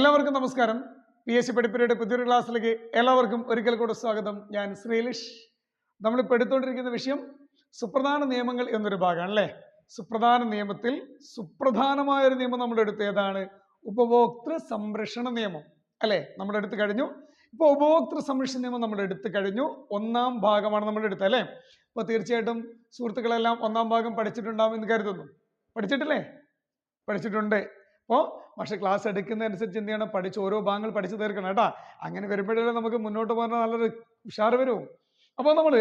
എല്ലാവർക്കും നമസ്കാരം. PSC പഠിപ്പുരയുടെ പുതിയൊരു ക്ലാസ്സിലേക്ക് എല്ലാവർക്കും ഒരിക്കൽ കൂടെ സ്വാഗതം. ഞാൻ ശ്രീലിഷ്. നമ്മളിപ്പോൾ എടുത്തുകൊണ്ടിരിക്കുന്ന വിഷയം സുപ്രധാന നിയമങ്ങൾ എന്നൊരു ഭാഗമാണ് അല്ലേ. സുപ്രധാന നിയമത്തിൽ സുപ്രധാനമായൊരു നിയമം നമ്മൾ എടുത്ത് ഏതാണ്? ഉപഭോക്തൃ സംരക്ഷണ നിയമം അല്ലേ, നമ്മൾ എടുത്തു കഴിഞ്ഞു. ഇപ്പോൾ ഉപഭോക്തൃ സംരക്ഷണ നിയമം നമ്മൾ എടുത്തു കഴിഞ്ഞു. ഒന്നാം ഭാഗമാണ് നമ്മൾ എടുത്തത് അല്ലേ. അപ്പോൾ തീർച്ചയായിട്ടും സുഹൃത്തുക്കളെല്ലാം ഒന്നാം ഭാഗം പഠിച്ചിട്ടുണ്ടാവും എന്ന് കരുതുന്നു. പഠിച്ചിട്ടില്ലേ? പഠിച്ചിട്ടുണ്ട്. അപ്പോൾ പക്ഷെ ക്ലാസ് എടുക്കുന്നതനുസരിച്ച് എന്ത് ചെയ്യണം? പഠിച്ച് ഓരോ ഭാഗങ്ങൾ പഠിച്ചു തീർക്കണം കേട്ടാ. അങ്ങനെ വരുമ്പോഴേ നമുക്ക് മുന്നോട്ട് പോകാൻ നല്ലൊരു ഉഷാറ് വരും. അപ്പോൾ നമ്മൾ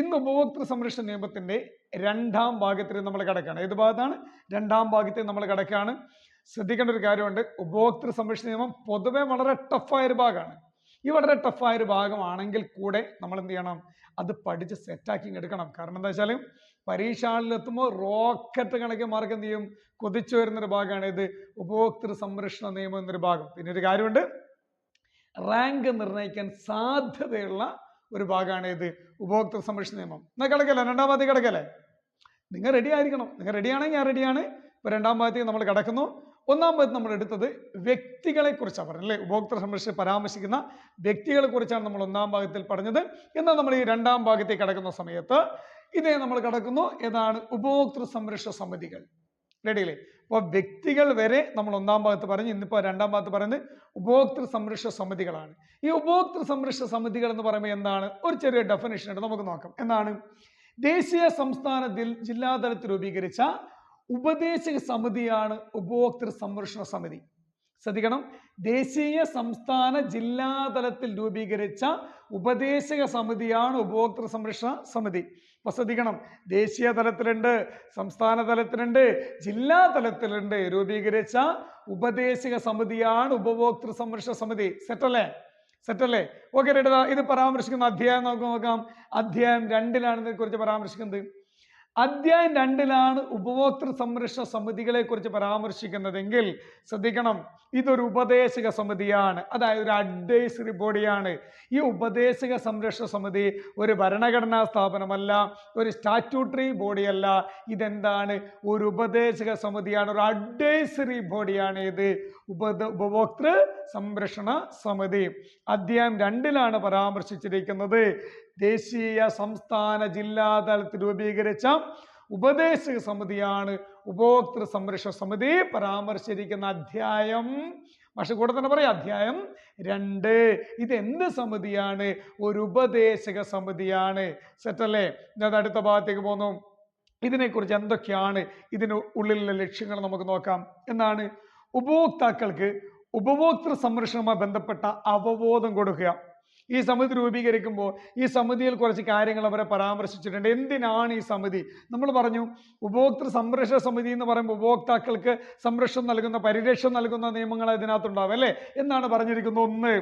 ഇന്ന് ഉപഭോക്തൃ സംരക്ഷണ നിയമത്തിന്റെ രണ്ടാം ഭാഗത്തിൽ നമ്മൾ കിടക്കുകയാണ്. ഏത് ഭാഗത്താണ്? രണ്ടാം ഭാഗത്തിൽ നമ്മൾ കിടക്കുകയാണ്. ശ്രദ്ധിക്കേണ്ട ഒരു കാര്യമുണ്ട്, ഉപഭോക്തൃ സംരക്ഷണ നിയമം പൊതുവെ വളരെ ടഫായൊരു ഭാഗമാണ്. ഈ വളരെ ടഫായൊരു ഭാഗമാണെങ്കിൽ കൂടെ നമ്മൾ എന്ത് ചെയ്യണം? അത് പഠിച്ച് സെറ്റാക്കി എടുക്കണം. കാരണം എന്താ വെച്ചാൽ പരീക്ഷകളിലെത്തുമ്പോൾ റോക്കറ്റ് കണക്ക് മാർക്ക് എന്ത് ചെയ്യും? കൊതിച്ചു വരുന്നൊരു ഭാഗമാണ് ഇത് ഉപഭോക്തൃ സംരക്ഷണ നിയമം എന്നൊരു ഭാഗം. പിന്നെ ഒരു കാര്യമുണ്ട്, റാങ്ക് നിർണ്ണയിക്കാൻ സാധ്യതയുള്ള ഒരു ഭാഗമാണ് ഇത് ഉപഭോക്തൃ സംരക്ഷണ നിയമം. എന്നാൽ കിടക്കല്ലേ? രണ്ടാം ഭാഗത്തേക്ക് കിടക്കല്ലേ? നിങ്ങൾ റെഡി ആയിരിക്കണം. നിങ്ങൾ റെഡിയാണെങ്കിൽ ഞാൻ റെഡിയാണ്. ഇപ്പൊ രണ്ടാം ഭാഗത്തേക്ക് നമ്മൾ കിടക്കുന്നു. ഒന്നാം ഭാഗത്ത് നമ്മൾ എടുത്തത് വ്യക്തികളെ കുറിച്ചാണ് പറഞ്ഞത് അല്ലേ. ഉപഭോക്തൃ സംരക്ഷണം പരാമർശിക്കുന്ന വ്യക്തികളെ കുറിച്ചാണ് നമ്മൾ ഒന്നാം ഭാഗത്തിൽ പറഞ്ഞത്. എന്നാൽ നമ്മൾ ഈ രണ്ടാം ഭാഗത്തേക്ക് കിടക്കുന്ന സമയത്ത് ഇതേ നമ്മൾ കിടക്കുന്നു ഏതാണ്? ഉപഭോക്തൃ സംരക്ഷണ സമിതികൾ. റെഡിയല്ലേ? അപ്പോൾ വ്യക്തികൾ വരെ നമ്മൾ ഒന്നാം ഭാഗത്ത് പറഞ്ഞു. ഇന്നിപ്പോൾ രണ്ടാം ഭാഗത്ത് പറയുന്നത് ഉപഭോക്തൃ സംരക്ഷണ സമിതികളാണ്. ഈ ഉപഭോക്തൃ സംരക്ഷണ സമിതികൾ എന്ന് പറയുമ്പോൾ എന്താണ്? ഒരു ചെറിയ ഡെഫിനേഷൻ ഉണ്ട്, നമുക്ക് നോക്കാം. എന്താണ്? ദേശീയ സംസ്ഥാന ജില്ലാതലത്തിൽ രൂപീകരിച്ച ഉപദേശക സമിതിയാണ് ഉപഭോക്തൃ സംരക്ഷണ സമിതി. ശ്രദ്ധിക്കണം, ദേശീയ സംസ്ഥാന ജില്ലാതലത്തിൽ രൂപീകരിച്ച ഉപദേശക സമിതിയാണ് ഉപഭോക്തൃ സംരക്ഷണ സമിതി. അപ്പൊ ശ്രദ്ധിക്കണം, ദേശീയ തലത്തിലുണ്ട്, സംസ്ഥാന തലത്തിലുണ്ട്, ജില്ലാ തലത്തിലുണ്ട്. രൂപീകരിച്ച ഉപദേശക സമിതിയാണ് ഉപഭോക്തൃ സംരക്ഷണ സമിതി. സെറ്റല്ലേ? സെറ്റല്ലേ? Okay, ready. ഇത് പരാമർശിക്കുന്ന അധ്യായം നമുക്ക് നോക്കാം. അധ്യായം 2-ലാണ് ഇതിനെ കുറിച്ച് പരാമർശിക്കുന്നത്. അധ്യായം 2-ലാണ് ഉപഭോക്തൃ സംരക്ഷണ സമിതികളെ കുറിച്ച് പരാമർശിക്കുന്നതെങ്കിൽ ശ്രദ്ധിക്കണം, ഇതൊരു ഉപദേശക സമിതിയാണ്. അതായത് ഒരു അഡ്വൈസറി ബോഡിയാണ്. ഈ ഉപദേശക സംരക്ഷണ സമിതി ഒരു ഭരണഘടനാ സ്ഥാപനമല്ല, ഒരു സ്റ്റാറ്റ്യൂട്ടറി ബോഡിയല്ല. ഇതെന്താണ്? ഒരു ഉപദേശക സമിതിയാണ്, ഒരു അഡ്വൈസറി ബോഡിയാണ്. ഇത് ഉപഭോക്തൃ സംരക്ഷണ സമിതി. അധ്യായം 2-ലാണ് പരാമർശിച്ചിരിക്കുന്നത്. ദേശീയ സംസ്ഥാന ജില്ലാ തലത്തിൽ രൂപീകരിച്ച ഉപദേശക സമിതിയാണ് ഉപഭോക്തൃ സംരക്ഷണ സമിതി. പരാമർശിച്ചിരിക്കുന്ന അധ്യായം, പക്ഷെ കൂടെ തന്നെ പറയാം, അധ്യായം 2. ഇത് എന്ത് സമിതിയാണ്? ഒരു ഉപദേശക സമിതിയാണ്. സെറ്റല്ലേ? ഞാൻ അടുത്ത ഭാഗത്തേക്ക് പോന്നു. ഇതിനെക്കുറിച്ച് എന്തൊക്കെയാണ് ഇതിന് ഉള്ളിലുള്ള ലക്ഷ്യങ്ങൾ നമുക്ക് നോക്കാം. എന്താണ്? ഉപഭോക്താക്കൾക്ക് ഉപഭോക്തൃ സംരക്ഷണവുമായി ബന്ധപ്പെട്ട അവബോധം കൊടുക്കുക. ഈ സമിതി രൂപീകരിക്കുമ്പോൾ ഈ സമിതിയിൽ കുറച്ച് കാര്യങ്ങൾ അവരെ പരാമർശിച്ചിട്ടുണ്ട്. എന്തിനാണ് ഈ സമിതി? നമ്മൾ പറഞ്ഞു ഉപഭോക്തൃ സംരക്ഷണ സമിതി എന്ന് പറയുമ്പോൾ ഉപഭോക്താക്കൾക്ക് സംരക്ഷണം നൽകുന്ന, പരിരക്ഷ നൽകുന്ന നിയമങ്ങൾ ഇതിനകത്തുണ്ടാവും അല്ലേ എന്നാണ് പറഞ്ഞിരിക്കുന്നത്. 1,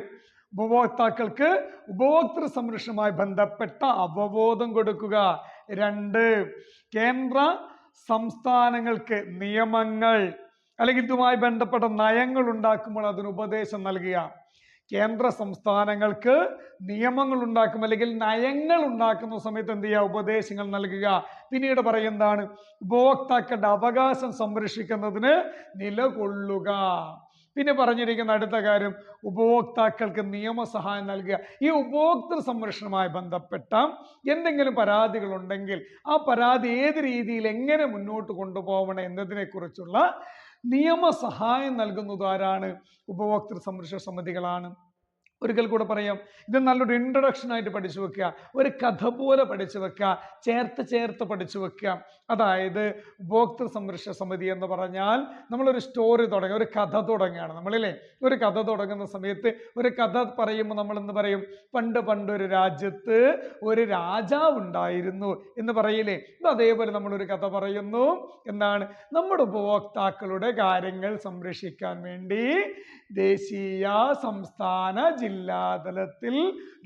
ഉപഭോക്താക്കൾക്ക് ഉപഭോക്തൃ സംരക്ഷണവുമായി ബന്ധപ്പെട്ട അവബോധം കൊടുക്കുക. 2, കേന്ദ്ര സംസ്ഥാനങ്ങൾക്ക് നിയമങ്ങൾ അല്ലെങ്കിൽ ഇതുമായി ബന്ധപ്പെട്ട നയങ്ങൾ ഉണ്ടാക്കുമ്പോൾ അതിന് ഉപദേശം നൽകുക. കേന്ദ്ര സംസ്ഥാനങ്ങൾക്ക് നിയമങ്ങൾ ഉണ്ടാക്കും അല്ലെങ്കിൽ നയങ്ങൾ ഉണ്ടാക്കുന്ന സമയത്ത് എന്ത് ചെയ്യുക? ഉപദേശങ്ങൾ നൽകുക. പിന്നീട് പറയുന്നതാണ് ഉപഭോക്താക്കളുടെ അവകാശം സംരക്ഷിക്കുന്നതിന് നിലകൊള്ളുക. പിന്നെ പറഞ്ഞിരിക്കുന്ന അടുത്ത കാര്യം ഉപഭോക്താക്കൾക്ക് നിയമസഹായം നൽകുക. ഈ ഉപഭോക്തൃ സംരക്ഷണവുമായി ബന്ധപ്പെട്ട എന്തെങ്കിലും പരാതികൾ ഉണ്ടെങ്കിൽ ആ പരാതി ഏത് രീതിയിൽ എങ്ങനെ മുന്നോട്ട് കൊണ്ടുപോകണം എന്നതിനെ കുറിച്ചുള്ള നിയമസഹായം നൽകുന്നത് ആരാണ്? ഉപഭോക്തൃ സംരക്ഷണ സമിതികളാണ്. ഒരിക്കൽ കൂടെ പറയാം, ഇത് നല്ലൊരു ഇൻട്രൊഡക്ഷൻ ആയിട്ട് പഠിച്ചു വെക്കുക, ഒരു കഥ പോലെ പഠിച്ചു വെക്കുക, ചേർത്ത് പഠിച്ചു വെക്കുക. അതായത് ഉപഭോക്തൃ സംരക്ഷണ സമിതി എന്ന് പറഞ്ഞാൽ നമ്മളൊരു സ്റ്റോറി തുടങ്ങുക, ഒരു കഥ തുടങ്ങുകയാണ് നമ്മളില്ലേ. ഒരു കഥ തുടങ്ങുന്ന സമയത്ത് ഒരു കഥ പറയുമ്പോൾ നമ്മൾ എന്ത് പറയും? പണ്ടൊരു രാജ്യത്ത് ഒരു രാജാവ് ഉണ്ടായിരുന്നു എന്ന് പറയില്ലേ. അതേപോലെ നമ്മളൊരു കഥ പറയുന്നു. എന്താണ്? നമ്മുടെ ഉപഭോക്താക്കളുടെ കാര്യങ്ങൾ സംരക്ഷിക്കാൻ വേണ്ടി ദേശീയ സംസ്ഥാന ജില്ലാതലത്തിൽ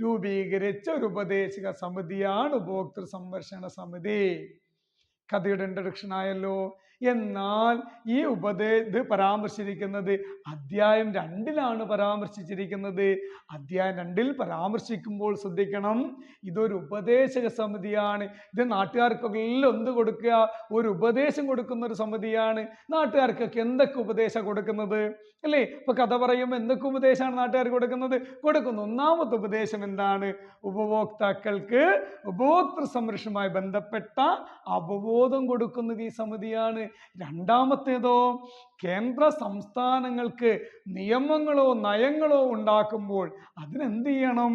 രൂപീകരിച്ച ഒരു ഉപദേശക സമിതിയാണ് ഉപഭോക്തൃ സംരക്ഷണ സമിതി. കഥയുടെ ഇൻട്രൊഡക്ഷൻ ആയല്ലോ. എന്നാൽ ഈ ഇത് പരാമർശിച്ചിരിക്കുന്നത് അധ്യായം 2-ലാണ് പരാമർശിച്ചിരിക്കുന്നത്. അധ്യായം 2-ൽ പരാമർശിക്കുമ്പോൾ ശ്രദ്ധിക്കണം, ഇതൊരു ഉപദേശക സമിതിയാണ്. ഇത് നാട്ടുകാർക്കെല്ലാം എന്ത് കൊടുക്കുക? ഒരു ഉപദേശം കൊടുക്കുന്ന ഒരു സമിതിയാണ്. നാട്ടുകാർക്കൊക്കെ എന്തൊക്കെ ഉപദേശം കൊടുക്കുന്നത് അല്ലേ? ഇപ്പൊ കഥ പറയുമ്പോൾ എന്തൊക്കെ ഉപദേശമാണ് നാട്ടുകാർ കൊടുക്കുന്നു. ഒന്നാമത്തെ ഉപദേശം എന്താണ്? ഉപഭോക്താക്കൾക്ക് ഉപഭോക്തൃ സംരക്ഷണവുമായി ബന്ധപ്പെട്ട അവബോധം കൊടുക്കുന്നത് ഈ സമിതിയാണ്. രണ്ടാമത്തേതോ, കേന്ദ്ര സംസ്ഥാനങ്ങൾക്ക് നിയമങ്ങളോ നയങ്ങളോ ഉണ്ടാക്കുമ്പോൾ അതിനെന്ത് ചെയ്യണം?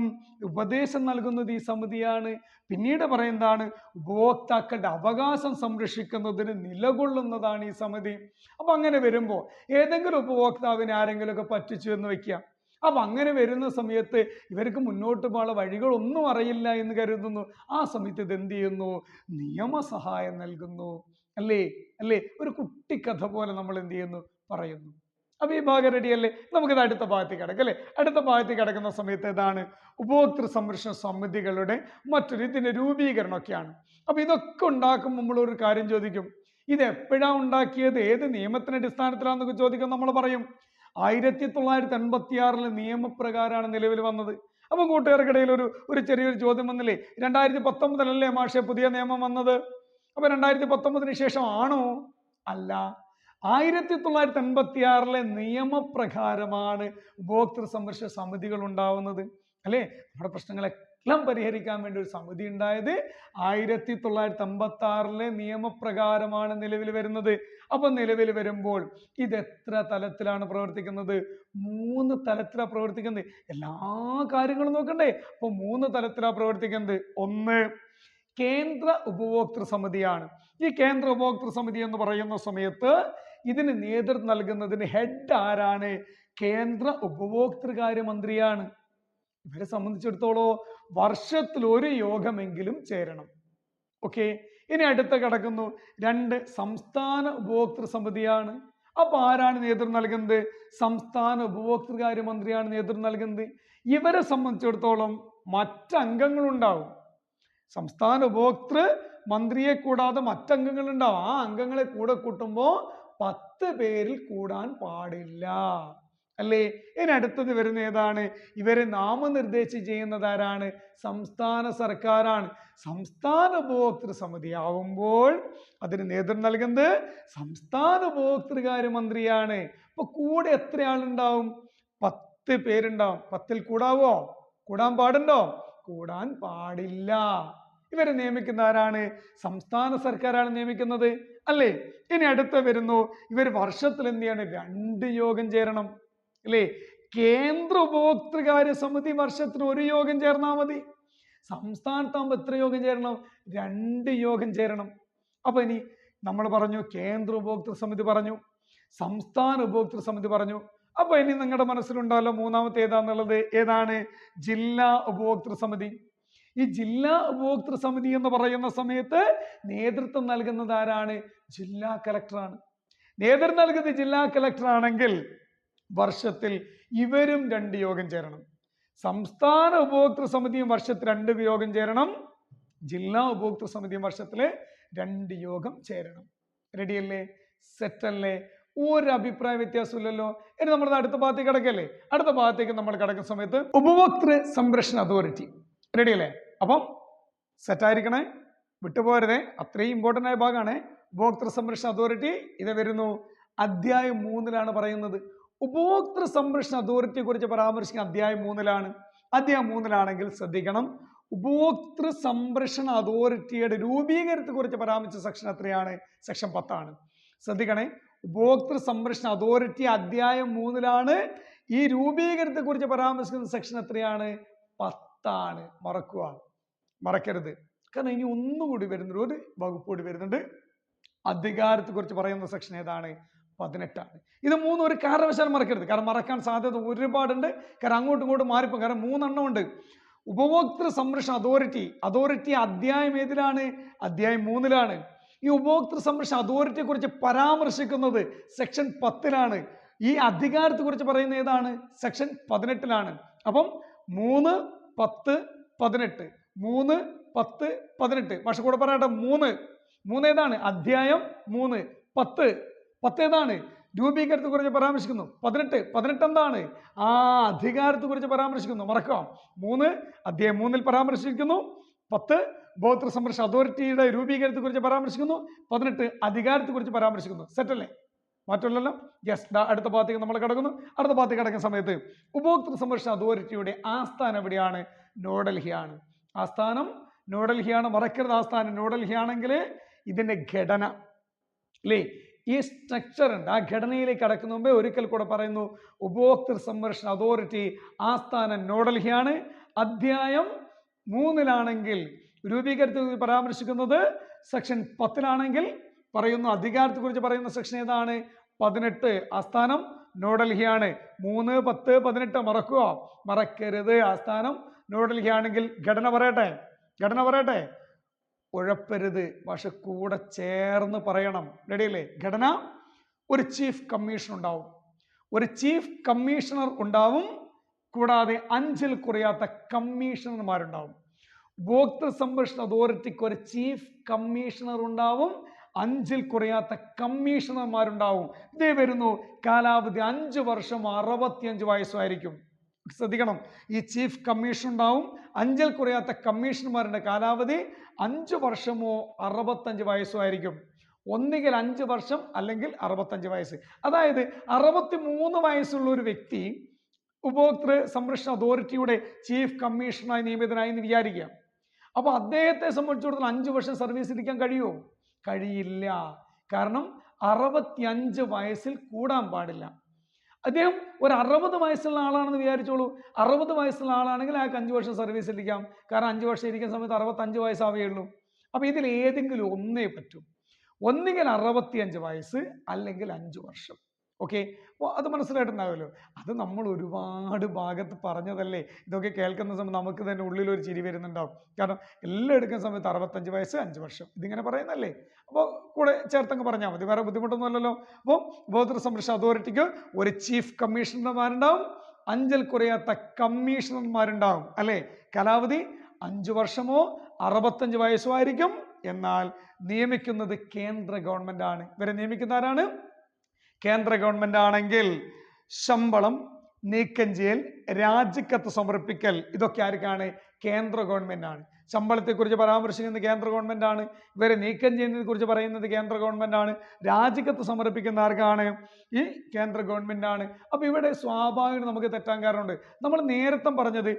ഉപദേശം നൽകുന്നത് ഈ സമിതിയാണ്. പിന്നീട് പറയുന്നതാണ്, ഉപഭോക്താക്കളുടെ അവകാശം സംരക്ഷിക്കുന്നതിന് നിലകൊള്ളുന്നതാണ് ഈ സമിതി. അപ്പൊ അങ്ങനെ വരുമ്പോൾ ഏതെങ്കിലും ഉപഭോക്താവിനെ ആരെങ്കിലുമൊക്കെ പറ്റിച്ചു എന്ന് വെക്കുക. അപ്പൊ അങ്ങനെ വരുന്ന സമയത്ത് ഇവർക്ക് മുന്നോട്ട് പോകാനുള്ള വഴികളൊന്നും അറിയില്ല എന്ന് കരുതുന്നു. ആ സമയത്ത് ഇത് എന്ത് ചെയ്യുന്നു? നിയമസഹായം നൽകുന്നു. അല്ലേ? ഒരു കുട്ടിക്കഥ പോലെ നമ്മൾ എന്ത് ചെയ്യുന്നു? പറയുന്നു. അപ്പൊ ഈ ഭാഗം റെഡിയല്ലേ? നമുക്കിത് അടുത്ത ഭാഗത്തേക്ക് കിടക്കാം അല്ലേ? അടുത്ത ഭാഗത്തേക്ക് കിടക്കുന്ന സമയത്ത് ഏതാണ്? ഉപഭോക്തൃ സംരക്ഷണ സമിതികളുടെ ഇതിന്റെ രൂപീകരണമൊക്കെയാണ്. അപ്പൊ ഇതൊക്കെ ഉണ്ടാക്കുമ്പോൾ നമ്മൾ ഒരു കാര്യം ചോദിക്കും, ഇത് എപ്പോഴാണ് ഉണ്ടാക്കിയത്? ഏത് നിയമത്തിന്റെ അടിസ്ഥാനത്തിലാണെന്നൊക്കെ ചോദിക്കും. നമ്മൾ പറയും 1986 നിയമപ്രകാരമാണ് നിലവിൽ വന്നത്. അപ്പം കൂട്ടുകാർക്കിടയിൽ ഒരു ചെറിയൊരു ചോദ്യം വന്നില്ലേ, 2019 മാഷെ പുതിയ നിയമം വന്നത്? അപ്പൊ 2019 ശേഷം ആണോ? അല്ല, 1986 നിയമപ്രകാരമാണ് ഉപഭോക്തൃ സംരക്ഷണ സമിതികൾ ഉണ്ടാവുന്നത് അല്ലേ? നമ്മുടെ പ്രശ്നങ്ങളെല്ലാം പരിഹരിക്കാൻ വേണ്ടി ഒരു സമിതി ഉണ്ടായത് 1986 നിയമപ്രകാരമാണ് നിലവിൽ വരുന്നത്. അപ്പൊ നിലവിൽ വരുമ്പോൾ ഇത് എത്ര തലത്തിലാണ് പ്രവർത്തിക്കുന്നത്? 3 തലത്തിലാണ് പ്രവർത്തിക്കുന്നത്. എല്ലാ കാര്യങ്ങളും നോക്കണ്ടേ? അപ്പൊ 3 തലത്തിലാണ് പ്രവർത്തിക്കുന്നത്. ഒന്ന്, കേന്ദ്ര ഉപഭോക്തൃ സമിതിയാണ്. ഈ കേന്ദ്ര ഉപഭോക്തൃ സമിതി എന്ന് പറയുന്ന സമയത്ത് ഇതിന് നേതൃത്വം നൽകുന്നതിന് ഹെഡ് ആരാണ്? കേന്ദ്ര ഉപഭോക്തൃകാര്യ മന്ത്രിയാണ്. ഇവരെ സംബന്ധിച്ചിടത്തോളം വർഷത്തിൽ ഒരു യോഗമെങ്കിലും ചേരണം. ഓക്കെ, ഇനി അടുത്ത കിടക്കുന്നു 2, സംസ്ഥാന ഉപഭോക്തൃ സമിതിയാണ്. അപ്പൊ ആരാണ് നേതൃത്വം നൽകുന്നത്? സംസ്ഥാന ഉപഭോക്തൃകാര്യ മന്ത്രിയാണ് നേതൃത്വം നൽകുന്നത്. ഇവരെ സംബന്ധിച്ചിടത്തോളം മറ്റംഗങ്ങളുണ്ടാവും. സംസ്ഥാന ഉപഭോക്തൃ മന്ത്രിയെ കൂടാതെ മറ്റംഗങ്ങൾ ഉണ്ടാവും. ആ അംഗങ്ങളെ കൂടെ കൂട്ടുമ്പോൾ 10 പേരിൽ കൂടാൻ പാടില്ല അല്ലേ? ഇനി അടുത്തത് വരുന്ന ഏതാണ്? ഇവരെ നാമനിർദ്ദേശം ചെയ്യുന്നത് ആരാണ്? സംസ്ഥാന സർക്കാരാണ്. സംസ്ഥാന ഉപഭോക്തൃ സമിതി ആവുമ്പോൾ അതിന് നേതൃത്വം നൽകുന്നത് സംസ്ഥാന ഉപഭോക്തൃകാര്യ മന്ത്രിയാണ്. അപ്പൊ കൂടെ എത്ര ആളുണ്ടാവും? 10 പേരുണ്ടാവും. 10-ൽ കൂടാവോ? കൂടാൻ പാടുണ്ടോ? കൂടാൻ പാടില്ല. ഇവരെ നിയമിക്കുന്ന ആരാണ്? സംസ്ഥാന സർക്കാരാണ് നിയമിക്കുന്നത് അല്ലേ? ഇനി അടുത്ത വരുന്നു, ഇവർ വർഷത്തിൽ എന്ത് ചെയ്യണം? 2 യോഗം ചേരണം അല്ലേ? കേന്ദ്ര ഉപഭോക്തൃകാര്യ സമിതി വർഷത്തിൽ 1 യോഗം ചേർന്നാൽ മതി. സംസ്ഥാനത്താകുമ്പോൾ എത്ര യോഗം ചേരണം? 2 യോഗം ചേരണം. അപ്പൊ ഇനി നമ്മൾ പറഞ്ഞു കേന്ദ്ര ഉപഭോക്തൃ സമിതി പറഞ്ഞു, സംസ്ഥാന ഉപഭോക്തൃ സമിതി പറഞ്ഞു. അപ്പൊ ഇനി നിങ്ങളുടെ മനസ്സിലുണ്ടാവല്ലോ മൂന്നാമത്തെ ഏതാന്നുള്ളത്. ഏതാണ്? ജില്ലാ ഉപഭോക്തൃ സമിതി. ഈ ജില്ലാ ഉപഭോക്തൃ സമിതി എന്ന് പറയുന്ന സമയത്ത് നേതൃത്വം നൽകുന്നത് ആരാണ്? ജില്ലാ കലക്ടറാണ്. നേതൃത്വം നൽകുന്നത് ജില്ലാ കലക്ടർ ആണെങ്കിൽ വർഷത്തിൽ ഇവരും 2 യോഗം ചേരണം. സംസ്ഥാന ഉപഭോക്തൃ സമിതിയും വർഷത്തിൽ 2 യോഗം ചേരണം. ജില്ലാ ഉപഭോക്തൃ സമിതിയും വർഷത്തില് 2 യോഗം ചേരണം. റെഡിയല്ലേ? സെറ്റല്ലേ? ഒരു അഭിപ്രായ വ്യത്യാസമില്ലല്ലോ. ഇനി നമ്മൾ അടുത്ത ഭാഗത്തേക്ക് കിടക്കല്ലേ? അടുത്ത ഭാഗത്തേക്ക് നമ്മൾ കിടക്കുന്ന സമയത്ത് ഉപഭോക്തൃ സംരക്ഷണ അതോറിറ്റി റെഡിയല്ലേ? അപ്പം സെറ്റായിരിക്കണേ, വിട്ടുപോകരുതേ. അത്രയും ഇമ്പോർട്ടൻ്റ് ആയ ഭാഗമാണ് ഉപഭോക്തൃ സംരക്ഷണ അതോറിറ്റി. ഇത് വരുന്നു അധ്യായം 3-ലാണ് പറയുന്നത്. ഉപഭോക്തൃ സംരക്ഷണ അതോറിറ്റിയെ കുറിച്ച് പരാമർശിക്കുന്ന അധ്യായം 3-ലാണ്. അധ്യായം 3-ലാണെങ്കിൽ ശ്രദ്ധിക്കണം, ഉപഭോക്തൃ സംരക്ഷണ അതോറിറ്റിയുടെ രൂപീകരണത്തെ കുറിച്ച് പരാമർശിച്ച സെക്ഷൻ എത്രയാണ്? സെക്ഷൻ 10-ആണ്. ശ്രദ്ധിക്കണേ, ഉപഭോക്തൃ സംരക്ഷണ അതോറിറ്റി അധ്യായം 3-ലാണ്. ഈ രൂപീകരണത്തെ കുറിച്ച് പരാമർശിക്കുന്ന സെക്ഷൻ എത്രയാണ്? 10-ആണ്. മറക്കരുത്. കാരണം ഇനി ഒന്നുകൂടി വരുന്നുണ്ട്, ഒരു വകുപ്പ് കൂടി വരുന്നുണ്ട്. അധികാരത്തെ കുറിച്ച് പറയുന്ന സെക്ഷൻ ഏതാണ്? 18-ആണ്. ഇത് 3 ഒരു കാരണവശാലും മറക്കരുത്. കാരണം മറക്കാൻ സാധ്യത ഒരുപാടുണ്ട്. കാരണം അങ്ങോട്ടും ഇങ്ങോട്ടും മാറിപ്പോ. കാരണം 3 എണ്ണം ഉണ്ട്. ഉപഭോക്തൃ സംരക്ഷണ അതോറിറ്റി അധ്യായം ഏതിലാണ്? അധ്യായം 3-ലാണ്. ഈ ഉപഭോക്തൃ സംരക്ഷണ അതോറിറ്റിയെ കുറിച്ച് പരാമർശിക്കുന്നത് സെക്ഷൻ 10-ലാണ്. ഈ അധികാരത്തെ കുറിച്ച് പറയുന്ന ഏതാണ്? സെക്ഷൻ 18-ലാണ്. അപ്പം 3, 10, 18. 3, 10, 18. പക്ഷെ കൂടെ പറയട്ടെ, 3 ഏതാണ്? അധ്യായം 3. 10 10 ഏതാണ്? രൂപീകരണത്തെ കുറിച്ച് പരാമർശിക്കുന്നു. 18 എന്താണ്? അധികാരത്തെ കുറിച്ച് പരാമർശിക്കുന്നു. മറക്കാം. 3 അധ്യായം 3 പരാമർശിക്കുന്നു. 10 ഉപഭോക്തൃ സംരക്ഷണ അതോറിറ്റിയുടെ രൂപീകരണത്തെ കുറിച്ച് പരാമർശിക്കുന്നു. 18 അധികാരത്തെ കുറിച്ച് പരാമർശിക്കുന്നു. സെറ്റല്ലേ? മാറ്റമില്ലല്ലോ? യെസ്. അടുത്ത ഭാഗത്തേക്ക് നമ്മൾ കിടക്കുന്നു. അടുത്ത ഭാഗത്തേക്ക് കിടക്കുന്ന സമയത്ത് ഉപഭോക്തൃ സംരക്ഷണ അതോറിറ്റിയുടെ ആസ്ഥാനം എവിടെയാണ്? ന്യൂഡൽഹിയാണ്. ആസ്ഥാനം ന്യൂഡൽഹിയാണ്. മറക്കരുത്, ആസ്ഥാനം ന്യൂഡൽഹി ആണെങ്കിൽ ഇതിന്റെ ഘടന അല്ലേ, ഈ സ്ട്രക്ചർ ഉണ്ട്. ആ ഘടനയിലേക്ക് കടക്കുന്ന മുമ്പേ ഒരിക്കൽ കൂടെ പറയുന്നു, ഉപഭോക്തൃ സംരക്ഷണ അതോറിറ്റി ആസ്ഥാനം ന്യൂഡൽഹിയാണ്. അധ്യായം 3 രൂപീകരണത്തെ പരാമർശിക്കുന്നത് സെക്ഷൻ 10 പറയുന്നു. അധികാരത്തെ കുറിച്ച് പറയുന്ന സെക്ഷൻ ഏതാണ്? 18. ആസ്ഥാനം ന്യൂഡൽഹിയാണ്. 3, 10, 18 മറക്കുക, മറക്കരുത്. ആസ്ഥാനം ന്യൂഡൽഹി ആണെങ്കിൽ ഘടന പറയട്ടെ, ഉഴപ്പരുത്, പക്ഷെ കൂടെ ചേർന്ന് പറയണം. റെഡിയല്ലേ? ഘടന: ഒരു ചീഫ് കമ്മീഷണർ ഉണ്ടാവും, കൂടാതെ 5-ൽ കുറയാത്ത കമ്മീഷണർമാരുണ്ടാവും. ഉപഭോക്തൃ സംരക്ഷണ അതോറിറ്റിക്ക് ഒരു ചീഫ് കമ്മീഷണർ ഉണ്ടാവും, 5-ൽ കുറയാത്ത കമ്മീഷണർമാരുണ്ടാവും. ഇതേ വരുന്നു. കാലാവധി 5 വർഷം 65 വയസ്സായിരിക്കും. ശ്രദ്ധിക്കണം, ഈ ചീഫ് കമ്മീഷൻ ഉണ്ടാവും, 5-ൽ കുറയാത്ത കമ്മീഷണർമാരുടെ കാലാവധി 5 വർഷമോ 65 വയസ്സോ ആയിരിക്കും. ഒന്നുകിൽ 5 വർഷം അല്ലെങ്കിൽ 65 വയസ്സ്. അതായത് 63 വയസ്സുള്ള ഒരു വ്യക്തി ഉപഭോക്തൃ സംരക്ഷണ അതോറിറ്റിയുടെ ചീഫ് കമ്മീഷണറായി നിയമിതനായി എന്ന് വിചാരിക്കുക. അപ്പൊ അദ്ദേഹത്തെ സംബന്ധിച്ചിടത്തോളം 5 വർഷം സർവീസ് ഇരിക്കാൻ കഴിയുമോ? കഴിയില്ല. കാരണം 65 വയസ്സിൽ കൂടാൻ പാടില്ല. അദ്ദേഹം ഒരു 60 വയസ്സുള്ള ആളാണെന്ന് വിചാരിച്ചോളൂ. 60 വയസ്സുള്ള ആളാണെങ്കിൽ അയാൾക്ക് 5 വർഷം സർവീസ് ഇരിക്കാം. കാരണം 5 വർഷം ഇരിക്കുന്ന സമയത്ത് 65 വയസ്സാവുകയുള്ളൂ. അപ്പൊ ഇതിൽ ഏതെങ്കിലും ഒന്നേ പറ്റും. ഒന്നുകിൽ 65 വയസ്സ് അല്ലെങ്കിൽ 5 വർഷം. ഓക്കെ, അപ്പോൾ അത് മനസ്സിലായിട്ടുണ്ടാവുമല്ലോ. അത് നമ്മൾ ഒരുപാട് ഭാഗത്ത് പറഞ്ഞതല്ലേ. ഇതൊക്കെ കേൾക്കുന്ന സമയത്ത് നമുക്ക് തന്നെ ഉള്ളിലൊരു ചിരി വരുന്നുണ്ടാവും. കാരണം എല്ലാം എടുക്കുന്ന സമയത്ത് 65 വയസ്സ് 5 വർഷം ഇതിങ്ങനെ പറയുന്നല്ലേ. അപ്പോൾ കൂടെ ചേർത്തങ്ങ് പറഞ്ഞാൽ മതി, വേറെ ബുദ്ധിമുട്ടൊന്നും അല്ലല്ലോ. അപ്പോൾ ഉപഭോക്തൃ സംരക്ഷണ അതോറിറ്റിക്ക് ഒരു ചീഫ് കമ്മീഷണർമാരുണ്ടാവും, 5-ൽ കുറയാത്ത കമ്മീഷണർമാരുണ്ടാവും അല്ലേ. കാലാവധി 5 വർഷമോ 65 വയസ്സോ ആയിരിക്കും. എന്നാൽ നിയമിക്കുന്നത് കേന്ദ്ര ഗവൺമെന്റ് ആണ്. ഇവരെ നിയമിക്കുന്ന ആരാണ്? കേന്ദ്ര ഗവൺമെന്റ് ആണെങ്കിൽ ശമ്പളം, നീക്കം ചെയ്യൽ, രാജിക്കത്ത് സമർപ്പിക്കൽ, ഇതൊക്കെ ആർക്കാണ്? കേന്ദ്ര ഗവൺമെന്റ് ആണ്. ശമ്പളത്തെ കുറിച്ച് പരാമർശിക്കുന്നത് കേന്ദ്ര ഗവൺമെന്റ് ആണ്. ഇവരെ നീക്കം ചെയ്യുന്നതിനെ കുറിച്ച് പറയുന്നത് കേന്ദ്ര ഗവൺമെന്റ് ആണ്. രാജിക്കത്ത് സമർപ്പിക്കുന്ന ആർക്കാണ്? ഈ കേന്ദ്ര ഗവൺമെന്റ് ആണ്. അപ്പൊ ഇവിടെ സ്വാഭാവികം നമുക്ക് തെറ്റാൻ കാരണമുണ്ട്. നമ്മൾ നേരത്തെ പറഞ്ഞത്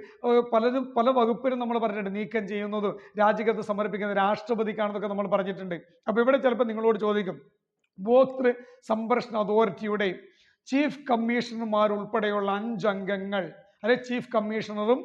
പല വകുപ്പിലും നമ്മൾ പറഞ്ഞിട്ടുണ്ട്. നീക്കം ചെയ്യുന്നതും രാജിക്കത്ത് സമർപ്പിക്കുന്നത് രാഷ്ട്രപതിക്കാണെന്നൊക്കെ നമ്മൾ പറഞ്ഞിട്ടുണ്ട്. അപ്പൊ ഇവിടെ ചിലപ്പോൾ നിങ്ങളോട് ചോദിക്കും, ഉപഭോക്തൃ സംരക്ഷണ അതോറിറ്റിയുടെ ചീഫ് കമ്മീഷണർമാർ ഉൾപ്പെടെയുള്ള 5 അംഗങ്ങൾ, അല്ലെ ചീഫ് കമ്മീഷണറും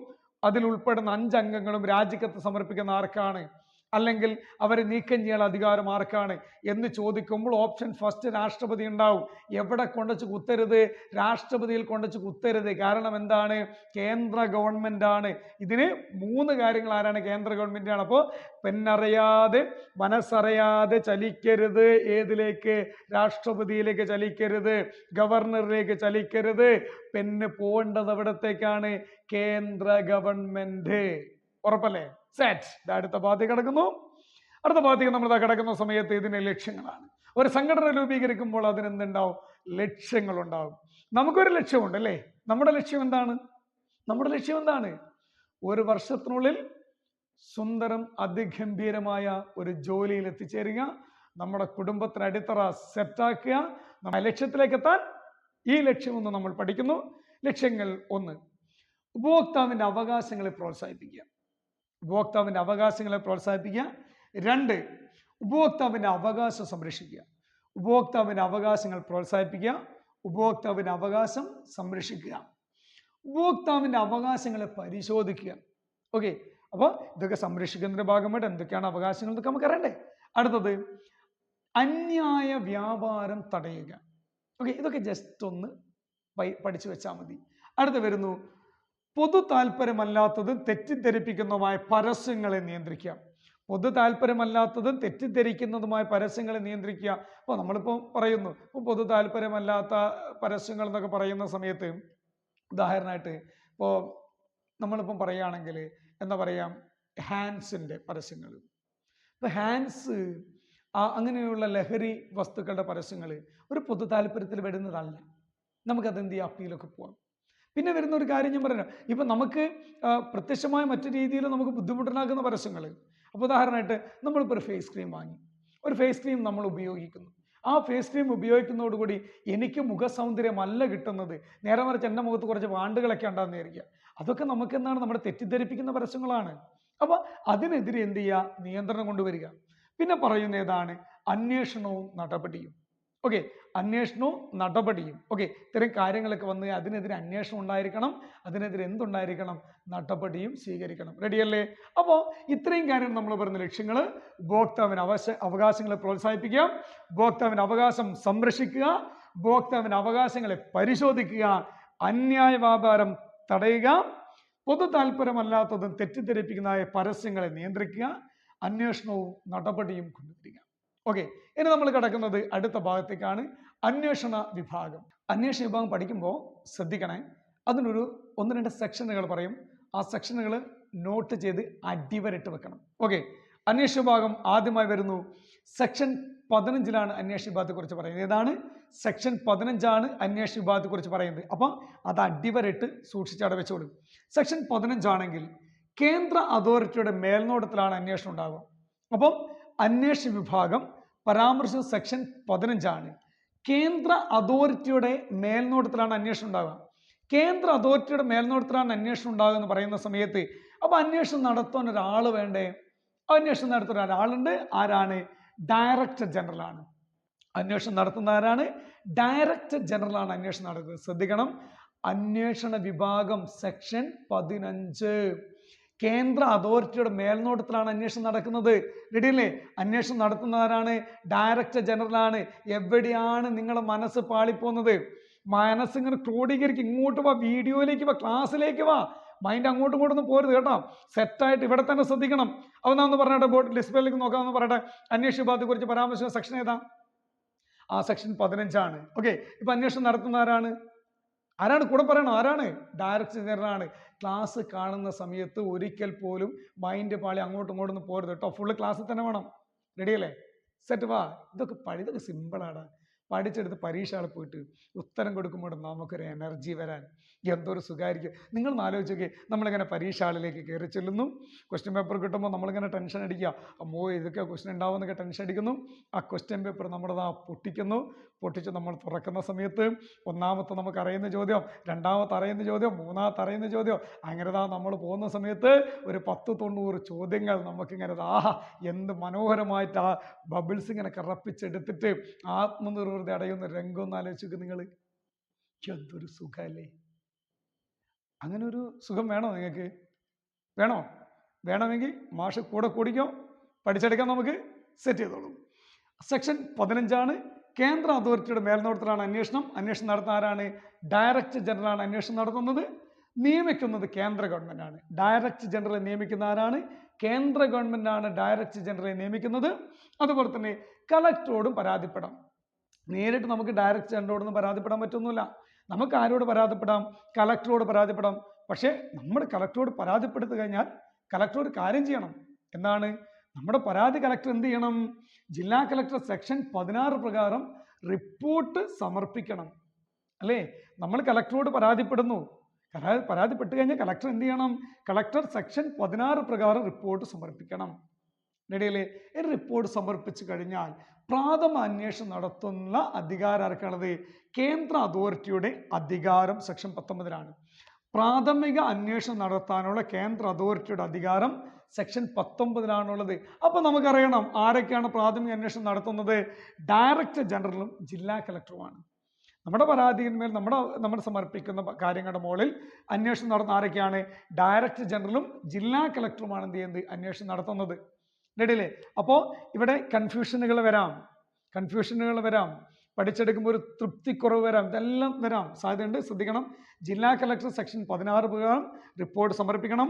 അതിൽ ഉൾപ്പെടുന്ന 5 അംഗങ്ങളും രാജിക്കത്ത് സമർപ്പിക്കുന്ന ആർക്കാണ്? അല്ലെങ്കിൽ അവരെ നീക്കം ചെയ്യാൻ അധികാരം ആർക്കാണ് എന്ന് ചോദിക്കുമ്പോൾ ഓപ്ഷൻ ഫസ്റ്റ് രാഷ്ട്രപതി ഉണ്ടാവും. എവിടെ കൊണ്ടുവച്ച് കുത്തരുത്? രാഷ്ട്രപതിയിൽ കൊണ്ടുവച്ച് കുത്തരുത്. കാരണം എന്താണ്? കേന്ദ്ര ഗവൺമെന്റ് ആണ്. ഇതിന് 3 കാര്യങ്ങൾ ആരാണ്? കേന്ദ്ര ഗവൺമെന്റ് ആണ്. അപ്പോൾ പെണ്ണറിയാതെ മനസ്സറിയാതെ ചലിക്കരുത്. ഏതിലേക്ക്? രാഷ്ട്രപതിയിലേക്ക് ചലിക്കരുത്, ഗവർണറിലേക്ക് ചലിക്കരുത്. പെണ്ണ് പോകേണ്ടത് എവിടത്തേക്കാണ്? കേന്ദ്ര ഗവൺമെന്റ്. ഉറപ്പല്ലേ? സെറ്റ്. അടുത്ത ഭാഗത്തേക്ക് കിടക്കുന്നു. അടുത്ത ഭാഗത്തേക്ക് നമ്മൾ കിടക്കുന്ന സമയത്ത് ഇതിന്റെ ലക്ഷ്യങ്ങളാണ്. ഒരു സംഘടന രൂപീകരിക്കുമ്പോൾ അതിനെന്തുണ്ടാവും? ലക്ഷ്യങ്ങളുണ്ടാവും. നമുക്കൊരു ലക്ഷ്യമുണ്ട് അല്ലേ. നമ്മുടെ ലക്ഷ്യം എന്താണ്? ഒരു വർഷത്തിനുള്ളിൽ സുന്ദരം അതിഗംഭീരമായ ഒരു ജോലിയിൽ എത്തിച്ചേരുക, നമ്മുടെ കുടുംബത്തിന് അടിത്തറ സെറ്റാക്കുക, നമ്മുടെ ലക്ഷ്യത്തിലേക്ക് എത്താൻ ഈ ലക്ഷ്യമൊന്ന് നമ്മൾ പഠിക്കുന്നു. ലക്ഷ്യങ്ങൾ: 1, ഉപഭോക്താവിന്റെ അവകാശങ്ങളെ പ്രോത്സാഹിപ്പിക്കുക. 2, ഉപഭോക്താവിന്റെ അവകാശം സംരക്ഷിക്കുക. ഉപഭോക്താവിന്റെ അവകാശങ്ങൾ പ്രോത്സാഹിപ്പിക്കുക, ഉപഭോക്താവിന്റെ അവകാശം സംരക്ഷിക്കുക, ഉപഭോക്താവിന്റെ അവകാശങ്ങളെ പരിശോധിക്കുക. ഓക്കെ, അപ്പോൾ ഇതൊക്കെ സംരക്ഷിക്കുന്നതിന്റെ ഭാഗമായിട്ട് എന്തൊക്കെയാണ് അവകാശങ്ങൾ എന്നൊക്കെ നമുക്ക് അറിയണ്ടേ. അടുത്തത്, അന്യായ വ്യാപാരം തടയുക. ഓക്കെ, ഇതൊക്കെ ജസ്റ്റ് ഒന്ന് പഠിച്ചു വെച്ചാൽ മതി. അടുത്ത് വരുന്നു, പൊതു താല്പര്യമല്ലാത്തതും തെറ്റിദ്ധരിപ്പിക്കുന്നതുമായ പരസ്യങ്ങളെ നിയന്ത്രിക്കുക. പൊതു താല്പര്യമല്ലാത്തതും തെറ്റിദ്ധരിക്കുന്നതുമായ പരസ്യങ്ങളെ നിയന്ത്രിക്കുക. അപ്പോൾ നമ്മളിപ്പോൾ പറയുന്നു, ഇപ്പോൾ പൊതു താല്പര്യമല്ലാത്ത പരസ്യങ്ങൾ എന്നൊക്കെ പറയുന്ന സമയത്ത് ഉദാഹരണമായിട്ട് ഇപ്പോൾ നമ്മളിപ്പം പറയുകയാണെങ്കിൽ എന്താ പറയുക, ഹാൻഡ്സിൻ്റെ പരസ്യങ്ങൾ. ഇപ്പോൾ ഹാൻഡ്സ് അങ്ങനെയുള്ള ലഹരി വസ്തുക്കളുടെ പരസ്യങ്ങൾ ഒരു പൊതു താല്പര്യത്തിൽ വരുന്നതല്ല. നമുക്കത് എന്ത് ചെയ്യാം, അപ്പീലൊക്കെ പോവാം. പിന്നെ വരുന്ന ഒരു കാര്യം ഞാൻ പറഞ്ഞു, ഇപ്പം നമുക്ക് പ്രത്യക്ഷമായ മറ്റു രീതിയിൽ നമുക്ക് ബുദ്ധിമുട്ടുണ്ടാക്കുന്ന പരസ്യങ്ങൾ. അപ്പോൾ ഉദാഹരണമായിട്ട് നമ്മളിപ്പോൾ ഒരു ഫേസ് ക്രീം വാങ്ങി, ഒരു ഫേസ് ക്രീം നമ്മൾ ഉപയോഗിക്കുന്നു. ആ ഫേസ് ക്രീം ഉപയോഗിക്കുന്നതോടുകൂടി എനിക്ക് മുഖസൗന്ദര്യമല്ല കിട്ടുന്നത്, നേരെ മറിച്ച് എൻ്റെ മുഖത്ത് കുറച്ച് വാണ്ടുകളൊക്കെ ഉണ്ടാകുന്ന വിചാരിക്കുക. അതൊക്കെ നമുക്ക് എന്താണ്, നമ്മുടെ തെറ്റിദ്ധരിപ്പിക്കുന്ന പരസ്യങ്ങളാണ്. അപ്പോൾ അതിനെതിരെ എന്ത് ചെയ്യുക, നിയന്ത്രണം കൊണ്ടുവരിക. പിന്നെ പറയുന്ന ഏതാണ്, അന്വേഷണവും നടപടിയും. ഓക്കെ, അന്വേഷണവും നടപടിയും. ഓക്കെ, ഇത്തരം കാര്യങ്ങളൊക്കെ വന്ന് അതിനെതിരെ അന്വേഷണം ഉണ്ടായിരിക്കണം, അതിനെതിരെ എന്തുണ്ടായിരിക്കണം, നടപടിയും സ്വീകരിക്കണം. റെഡിയല്ലേ? അപ്പോൾ ഇത്രയും കാര്യം നമ്മൾ പറയുന്ന ലക്ഷ്യങ്ങൾ: ഉപഭോക്താവിന് അവകാശങ്ങളെ പ്രോത്സാഹിപ്പിക്കുക, ഉപഭോക്താവിന് അവകാശം സംരക്ഷിക്കുക, ഉപഭോക്താവിന് അവകാശങ്ങളെ പരിശോധിക്കുക, അന്യായ വ്യാപാരം തടയുക, പൊതു താല്പര്യമല്ലാത്തതും തെറ്റിദ്ധരിപ്പിക്കുന്നതായ പരസ്യങ്ങളെ നിയന്ത്രിക്കുക, അന്വേഷണവും നടപടിയും കൊണ്ടുവരിക. ഓക്കെ, ഇനി നമ്മൾ കിടക്കുന്നത് അടുത്ത ഭാഗത്തേക്കാണ്, അന്വേഷണ വിഭാഗം. അന്വേഷണ വിഭാഗം പഠിക്കുമ്പോൾ ശ്രദ്ധിക്കണേ, അതിനൊരു 1-2 സെക്ഷനുകൾ പറയും. ആ സെക്ഷനുകൾ നോട്ട് ചെയ്ത് അടിവരയിട്ട് വെക്കണം. ഓക്കെ, അന്വേഷണ വിഭാഗം ആദ്യമായി വരുന്നു സെക്ഷൻ 15 അന്വേഷണ വിഭാഗത്തെ കുറിച്ച് പറയുന്നത്. ഏതാണ്? സെക്ഷൻ 15 അന്വേഷണ വിഭാഗത്തെ കുറിച്ച് പറയുന്നത്. അപ്പം അത് അടിവരയിട്ട് സൂക്ഷിച്ചവിടെ വെച്ചോളൂ. സെക്ഷൻ 15 ആണെങ്കിൽ കേന്ദ്ര അതോറിറ്റിയുടെ മേൽനോട്ടത്തിലാണ് അന്വേഷണം ഉണ്ടാകുക. അപ്പം അന്വേഷണ വിഭാഗം പരാമർശിച്ച സെക്ഷൻ 15 കേന്ദ്ര അതോറിറ്റിയുടെ മേൽനോട്ടത്തിലാണ് അന്വേഷണം ഉണ്ടാകുക. കേന്ദ്ര അതോറിറ്റിയുടെ മേൽനോട്ടത്തിലാണ് അന്വേഷണം ഉണ്ടാകുക എന്ന് പറയുന്ന സമയത്ത് അപ്പൊ അന്വേഷണം നടത്താൻ ഒരാൾ വേണ്ടേ? അന്വേഷണം നടത്തുന്ന ഒരാളുണ്ട്. ആരാണ്? ഡയറക്ടർ ജനറൽ ആണ്. അന്വേഷണം നടത്തുന്ന ആരാണ്? ഡയറക്ടർ ജനറൽ ആണ് അന്വേഷണം നടത്തുന്നത്. ശ്രദ്ധിക്കണം, അന്വേഷണ വിഭാഗം സെക്ഷൻ 15 കേന്ദ്ര അതോറിറ്റിയുടെ മേൽനോട്ടത്തിലാണ് അന്വേഷണം നടക്കുന്നത്. റെഡിയല്ലേ? അന്വേഷണം നടത്തുന്നവരാണ് ഡയറക്ടർ ജനറൽ ആണ്. എവിടെയാണ് നിങ്ങളെ മനസ്സ് പാളിപ്പോകുന്നത്? മനസ്സിങ്ങനെ ക്രോഡീകരിക്കും. ഇങ്ങോട്ട് വാ, വീഡിയോയിലേക്ക് വാ, ക്ലാസ്സിലേക്ക് വാ. മൈൻഡ് അങ്ങോട്ടും ഇങ്ങോട്ടൊന്നും പോരുത് കേട്ടോ. സെറ്റായിട്ട് ഇവിടെ തന്നെ ശ്രദ്ധിക്കണം. അവനാന്ന് പറഞ്ഞിട്ട് ബോർഡ് ഡിസ്പ്ലേയിലേക്ക് നോക്കാമെന്ന് പറയട്ടെ. അന്വേഷണ വിഭാഗത്തെ കുറിച്ച് പരാമർശിച്ച സെക്ഷൻ ഏതാ? ആ സെക്ഷൻ 15. ഓക്കെ, ഇപ്പൊ അന്വേഷണം നടത്തുന്ന ആരാണ്? കൂടെ പറയണം, ആരാണ്? ഡയറക്ടർ ജനറൽ ആണ്. ക്ലാസ് കാണുന്ന സമയത്ത് ഒരിക്കൽ പോലും മൈൻഡ് പാളി അങ്ങോട്ടും ഇങ്ങോട്ടൊന്നും പോരുത് കേട്ടോ. ഫുള്ള് ക്ലാസ്സിൽ തന്നെ വേണം. റെഡിയല്ലേ? സെറ്റ് വാ. ഇതൊക്കെ സിമ്പിളാണ്. പഠിച്ചെടുത്ത് പരീക്ഷകൾ പോയിട്ട് ഉത്തരം കൊടുക്കുമ്പോൾ നമുക്കൊരു എനർജി വരാൻ എന്തൊരു സുഖമായിരിക്കും. നിങ്ങൾ ആലോചിച്ചൊക്കെ, നമ്മളിങ്ങനെ പരീക്ഷ ഹാളിലേക്ക് കയറി ചെല്ലുന്നു, ക്വസ്റ്റ്യൻ പേപ്പർ കിട്ടുമ്പോൾ നമ്മളിങ്ങനെ ടെൻഷൻ അടിക്കുക. അമ്മോ ഇതൊക്കെ ക്വസ്റ്റ്യൻ ഉണ്ടാവുമെന്നൊക്കെ ടെൻഷൻ അടിക്കുന്നു. ആ ക്വസ്റ്റ്യൻ പേപ്പർ നമ്മുടേതാ പൊട്ടിച്ച് നമ്മൾ തുറക്കുന്ന സമയത്ത് ഒന്നാമത്തെ നമുക്ക് അറിയുന്ന ചോദ്യം, രണ്ടാമത്തെ അറിയുന്ന ചോദ്യം, മൂന്നാമത്തെ അറിയുന്ന ചോദ്യം, അങ്ങനെ നമ്മൾ പോകുന്ന സമയത്ത് ഒരു 10-90 ചോദ്യങ്ങൾ നമുക്കിങ്ങനെ എന്ത് മനോഹരമായിട്ട് ആ ബബിൾസ് ഇങ്ങനെ കറപ്പിച്ചെടുത്തിട്ട് ആത്മനിർവൃതി അടയുന്ന രംഗം ഒന്ന് ആലോചിക്കുക നിങ്ങൾ. എന്തൊരു സുഖല്ലേ! അങ്ങനെ ഒരു സുഖം വേണോ നിങ്ങൾക്ക്? വേണമെങ്കിൽ മാഷ് കൂടെ കൂടിക്കോ, പഠിച്ചെടുക്കാൻ നമുക്ക് സെറ്റ് ചെയ്തോളൂ. സെക്ഷൻ 15 കേന്ദ്ര അതോറിറ്റിയുടെ മേൽനോട്ടത്തിലാണ് അന്വേഷണം. അന്വേഷണം നടത്തുന്ന ആരാണ്? ഡയറക്ടർ ജനറൽ ആണ് അന്വേഷണം നടത്തുന്നത്. നിയമിക്കുന്നത് കേന്ദ്ര ഗവൺമെന്റ് ആണ്. ഡയറക്ടർ ജനറൽ നിയമിക്കുന്ന ആരാണ്? കേന്ദ്ര ഗവൺമെന്റ് ആണ് ഡയറക്ടർ ജനറൽ നിയമിക്കുന്നത്. അതുപോലെ തന്നെ കളക്ടറോടും പരാതിപ്പെടാം. നേരിട്ട് നമുക്ക് ഡയറക്ടർ ജനറലോടൊന്നും പരാതിപ്പെടാൻ പറ്റൊന്നുമില്ല. നമുക്ക് ആരോട് പരാതിപ്പെടാം? കളക്ടറോട് പരാതിപ്പെടാം. പക്ഷേ നമ്മൾ കളക്ടറോട് പരാതിപ്പെടുത്തു കഴിഞ്ഞാൽ കളക്ടറോട് കാര്യം ചെയ്യണം. എന്താണ് നമ്മുടെ പരാതി? കളക്ടർ എന്ത് ചെയ്യണം? ജില്ലാ കളക്ടർ സെക്ഷൻ 16 പ്രകാരം റിപ്പോർട്ട് സമർപ്പിക്കണം. അല്ലേ? നമ്മൾ കളക്ടറോട് പരാതിപ്പെടുന്നു. പരാതിപ്പെട്ടു കഴിഞ്ഞാൽ കളക്ടർ എന്ത് ചെയ്യണം? കളക്ടർ സെക്ഷൻ 16 പ്രകാരം റിപ്പോർട്ട് സമർപ്പിക്കണം. റെഡിയല്ലേ? ഈ റിപ്പോർട്ട് സമർപ്പിച്ചു കഴിഞ്ഞാൽ പ്രാഥമിക അന്വേഷണം നടത്തുന്ന അധികാരം ആർക്കാണത്? കേന്ദ്ര അതോറിറ്റിയുടെ അധികാരം സെക്ഷൻ 19 പ്രാഥമിക അന്വേഷണം നടത്താനുള്ള കേന്ദ്ര അതോറിറ്റിയുടെ അധികാരം സെക്ഷൻ 19 അപ്പൊ നമുക്കറിയണം ആരൊക്കെയാണ് പ്രാഥമിക അന്വേഷണം നടത്തുന്നത്? ഡയറക്ടർ ജനറലും ജില്ലാ കളക്ടറുമാണ്. നമ്മുടെ പരാതിയിന്മേൽ നമ്മൾ സമർപ്പിക്കുന്ന കാര്യങ്ങളുടെ മുകളിൽ അന്വേഷണം നടത്തുന്ന ആരൊക്കെയാണ്? ഡയറക്ടർ ജനറലും ജില്ലാ കളക്ടറുമാണ് എന്ത് ചെയ്യുന്നത്? അന്വേഷണം നടത്തുന്നത്. റെഡിയല്ലേ? അപ്പോൾ ഇവിടെ കൺഫ്യൂഷനുകൾ വരാം, പഠിച്ചെടുക്കുമ്പോൾ ഒരു തൃപ്തിക്കുറവ് വരാം, ഇതെല്ലാം വരാം സാധ്യതയുണ്ട്. ശ്രദ്ധിക്കണം. ജില്ലാ കളക്ടർ സെക്ഷൻ 16 പ്രകാരം റിപ്പോർട്ട് സമർപ്പിക്കണം.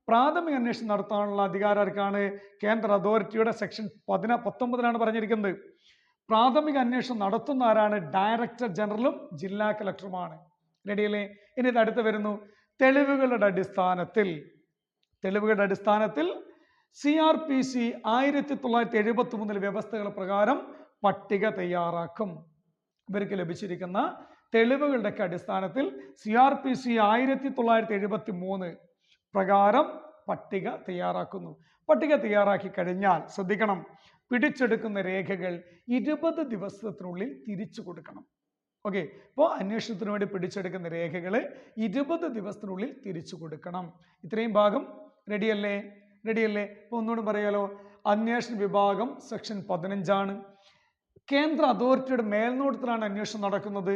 പ്രാഥമിക അന്വേഷണം നടത്താനുള്ള അധികാരം ആർക്കാണ്? കേന്ദ്ര അതോറിറ്റിയുടെ സെക്ഷൻ 19 പറഞ്ഞിരിക്കുന്നത്. പ്രാഥമിക അന്വേഷണം നടത്തുന്ന ആരാണ്? ഡയറക്ടർ ജനറലും ജില്ലാ കളക്ടറുമാണ്. റെഡിയല്ലേ? ഇനി ഇത് അടുത്ത് വരുന്നു. തെളിവുകളുടെ അടിസ്ഥാനത്തിൽ CRPC 1973 വ്യവസ്ഥകൾ പ്രകാരം പട്ടിക തയ്യാറാക്കും. ഇവർക്ക് ലഭിച്ചിരിക്കുന്ന തെളിവുകളുടെ അടിസ്ഥാനത്തിൽ CRPC 1973 പ്രകാരം പട്ടിക തയ്യാറാക്കുന്നു. പട്ടിക തയ്യാറാക്കി കഴിഞ്ഞാൽ ശ്രദ്ധിക്കണം, പിടിച്ചെടുക്കുന്ന രേഖകൾ 20 ദിവസത്തിനുള്ളിൽ തിരിച്ചു കൊടുക്കണം. ഓക്കെ, ഇപ്പോൾ അന്വേഷണത്തിന് വേണ്ടി പിടിച്ചെടുക്കുന്ന രേഖകൾ 20 ദിവസത്തിനുള്ളിൽ തിരിച്ചു കൊടുക്കണം. ഇത്രയും ഭാഗം റെഡിയല്ലേ? ഇപ്പോൾ ഒന്നുകൂടി പറയാലോ. അന്വേഷണ വിഭാഗം സെക്ഷൻ 15 കേന്ദ്ര അതോറിറ്റിയുടെ മേൽനോട്ടത്തിലാണ് അന്വേഷണം നടക്കുന്നത്.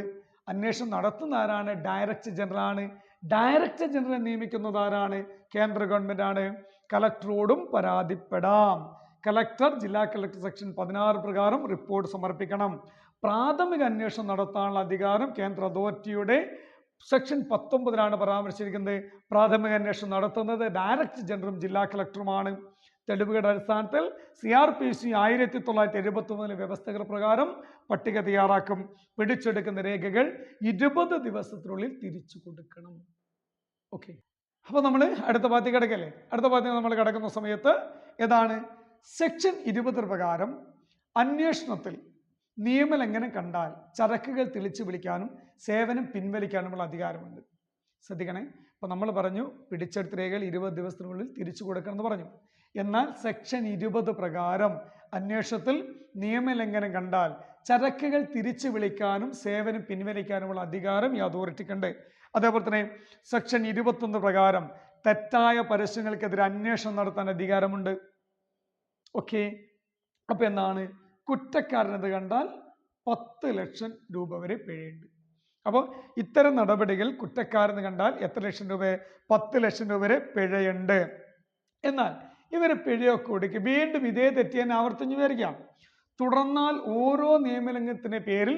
അന്വേഷണം നടത്തുന്ന ആരാണ്? ഡയറക്ടർ ജനറൽ ആണ്. ഡയറക്ടർ ജനറൽ നിയമിക്കുന്നത് ആരാണ്? കേന്ദ്ര ഗവൺമെന്റ് ആണ്. കലക്ടറോടും പരാതിപ്പെടാം. കലക്ടർ, ജില്ലാ കലക്ടർ സെക്ഷൻ 16 പ്രകാരം റിപ്പോർട്ട് സമർപ്പിക്കണം. പ്രാഥമിക അന്വേഷണം നടത്താനുള്ള അധികാരം കേന്ദ്ര അതോറിറ്റിയുടെ സെക്ഷൻ 19 പരാമർശിച്ചിരിക്കുന്നത്. പ്രാഥമിക അന്വേഷണം നടത്തുന്നത് ഡയറക്ടർ ജനറലും ജില്ലാ കളക്ടറുമാണ്. തെളിവുകളുടെ അടിസ്ഥാനത്തിൽ CRPC 1973 വ്യവസ്ഥകൾ പ്രകാരം പട്ടിക തയ്യാറാക്കും. പിടിച്ചെടുക്കുന്ന രേഖകൾ 20 ദിവസത്തിനുള്ളിൽ തിരിച്ചു കൊടുക്കണം. ഓക്കെ, അപ്പൊ നമ്മൾ അടുത്ത ഭാഗത്തേക്ക് കിടക്കല്ലേ. അടുത്ത ഭാഗത്തേക്ക് നമ്മൾ കിടക്കുന്ന സമയത്ത് ഏതാണ്? സെക്ഷൻ 20 പ്രകാരം അന്വേഷണത്തിൽ നിയമലംഘനം കണ്ടാൽ ചരക്കുകൾ തെളിച്ചു വിളിക്കാനും സേവനം പിൻവലിക്കാനുമുള്ള അധികാരമുണ്ട്. ശ്രദ്ധിക്കണേ. ഇപ്പൊ നമ്മൾ പറഞ്ഞു പിടിച്ചെടുത്ത രേഖകൾ 20 ദിവസത്തിനുള്ളിൽ തിരിച്ചു കൊടുക്കണം എന്ന് പറഞ്ഞു. എന്നാൽ സെക്ഷൻ 20 പ്രകാരം അന്വേഷണത്തിൽ നിയമലംഘനം കണ്ടാൽ ചരക്കുകൾ തിരിച്ചു വിളിക്കാനും സേവനം പിൻവലിക്കാനുമുള്ള അധികാരം ഈ അതോറിറ്റിക്കുണ്ട്. അതേപോലെ തന്നെ സെക്ഷൻ 21 പ്രകാരം തെറ്റായ പരസ്യങ്ങൾക്കെതിരെ അന്വേഷണം നടത്താൻ അധികാരമുണ്ട്. ഓക്കെ, അപ്പൊ എന്താണ്? കുറ്റക്കാരനത് കണ്ടാൽ 10 ലക്ഷം രൂപ വരെ പിഴയുണ്ട്. അപ്പോൾ ഇത്തരം നടപടികൾ കുറ്റക്കാരെന്ന് കണ്ടാൽ എത്ര ലക്ഷം രൂപ? 10 ലക്ഷം രൂപ വരെ പിഴയുണ്ട്. എന്നാൽ ഇവരെ പിഴയൊക്കെ ഒടുക്കി വീണ്ടും ഇതേ തെറ്റിയാൻ ആവർത്തിച്ചു വിചാരിക്കാം. തുടർന്നാൽ ഓരോ നിയമലംഘനത്തിന്റെ പേരിൽ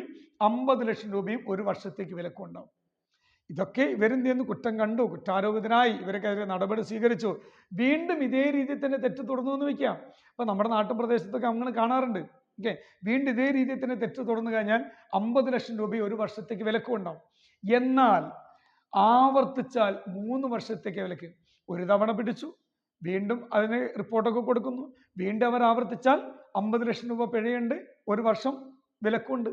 50 ലക്ഷം രൂപയും 1 വർഷത്തേക്ക് വിലക്കുണ്ടാവും. ഇതൊക്കെ ഇവരെന്ത് ചെയ്യുന്നു? കുറ്റം കണ്ടു, കുറ്റാരോപിതനായി, ഇവർക്കെതിരെ നടപടി സ്വീകരിച്ചു, വീണ്ടും ഇതേ രീതിയിൽ തന്നെ തെറ്റ് തുടർന്നു എന്ന് വയ്ക്കാം. അപ്പൊ നമ്മുടെ നാട്ടുപ്രദേശത്തൊക്കെ അങ്ങനെ കാണാറുണ്ട്. ഓക്കെ, വീണ്ടും ഇതേ രീതിയിൽ തന്നെ തെറ്റ് തുടർന്നു കഴിഞ്ഞാൽ 50 ലക്ഷം രൂപ 1 വർഷത്തേക്ക് വിലക്കും ഉണ്ടാവും. എന്നാൽ ആവർത്തിച്ചാൽ 3 വർഷത്തേക്ക് വിലക്ക്. ഒരു തവണ പിടിച്ചു, വീണ്ടും അതിന് റിപ്പോർട്ടൊക്കെ കൊടുക്കുന്നു, വീണ്ടും അവർ ആവർത്തിച്ചാൽ 50 ലക്ഷം രൂപ പിഴയുണ്ട്, 1 വർഷം വിലക്കുണ്ട്.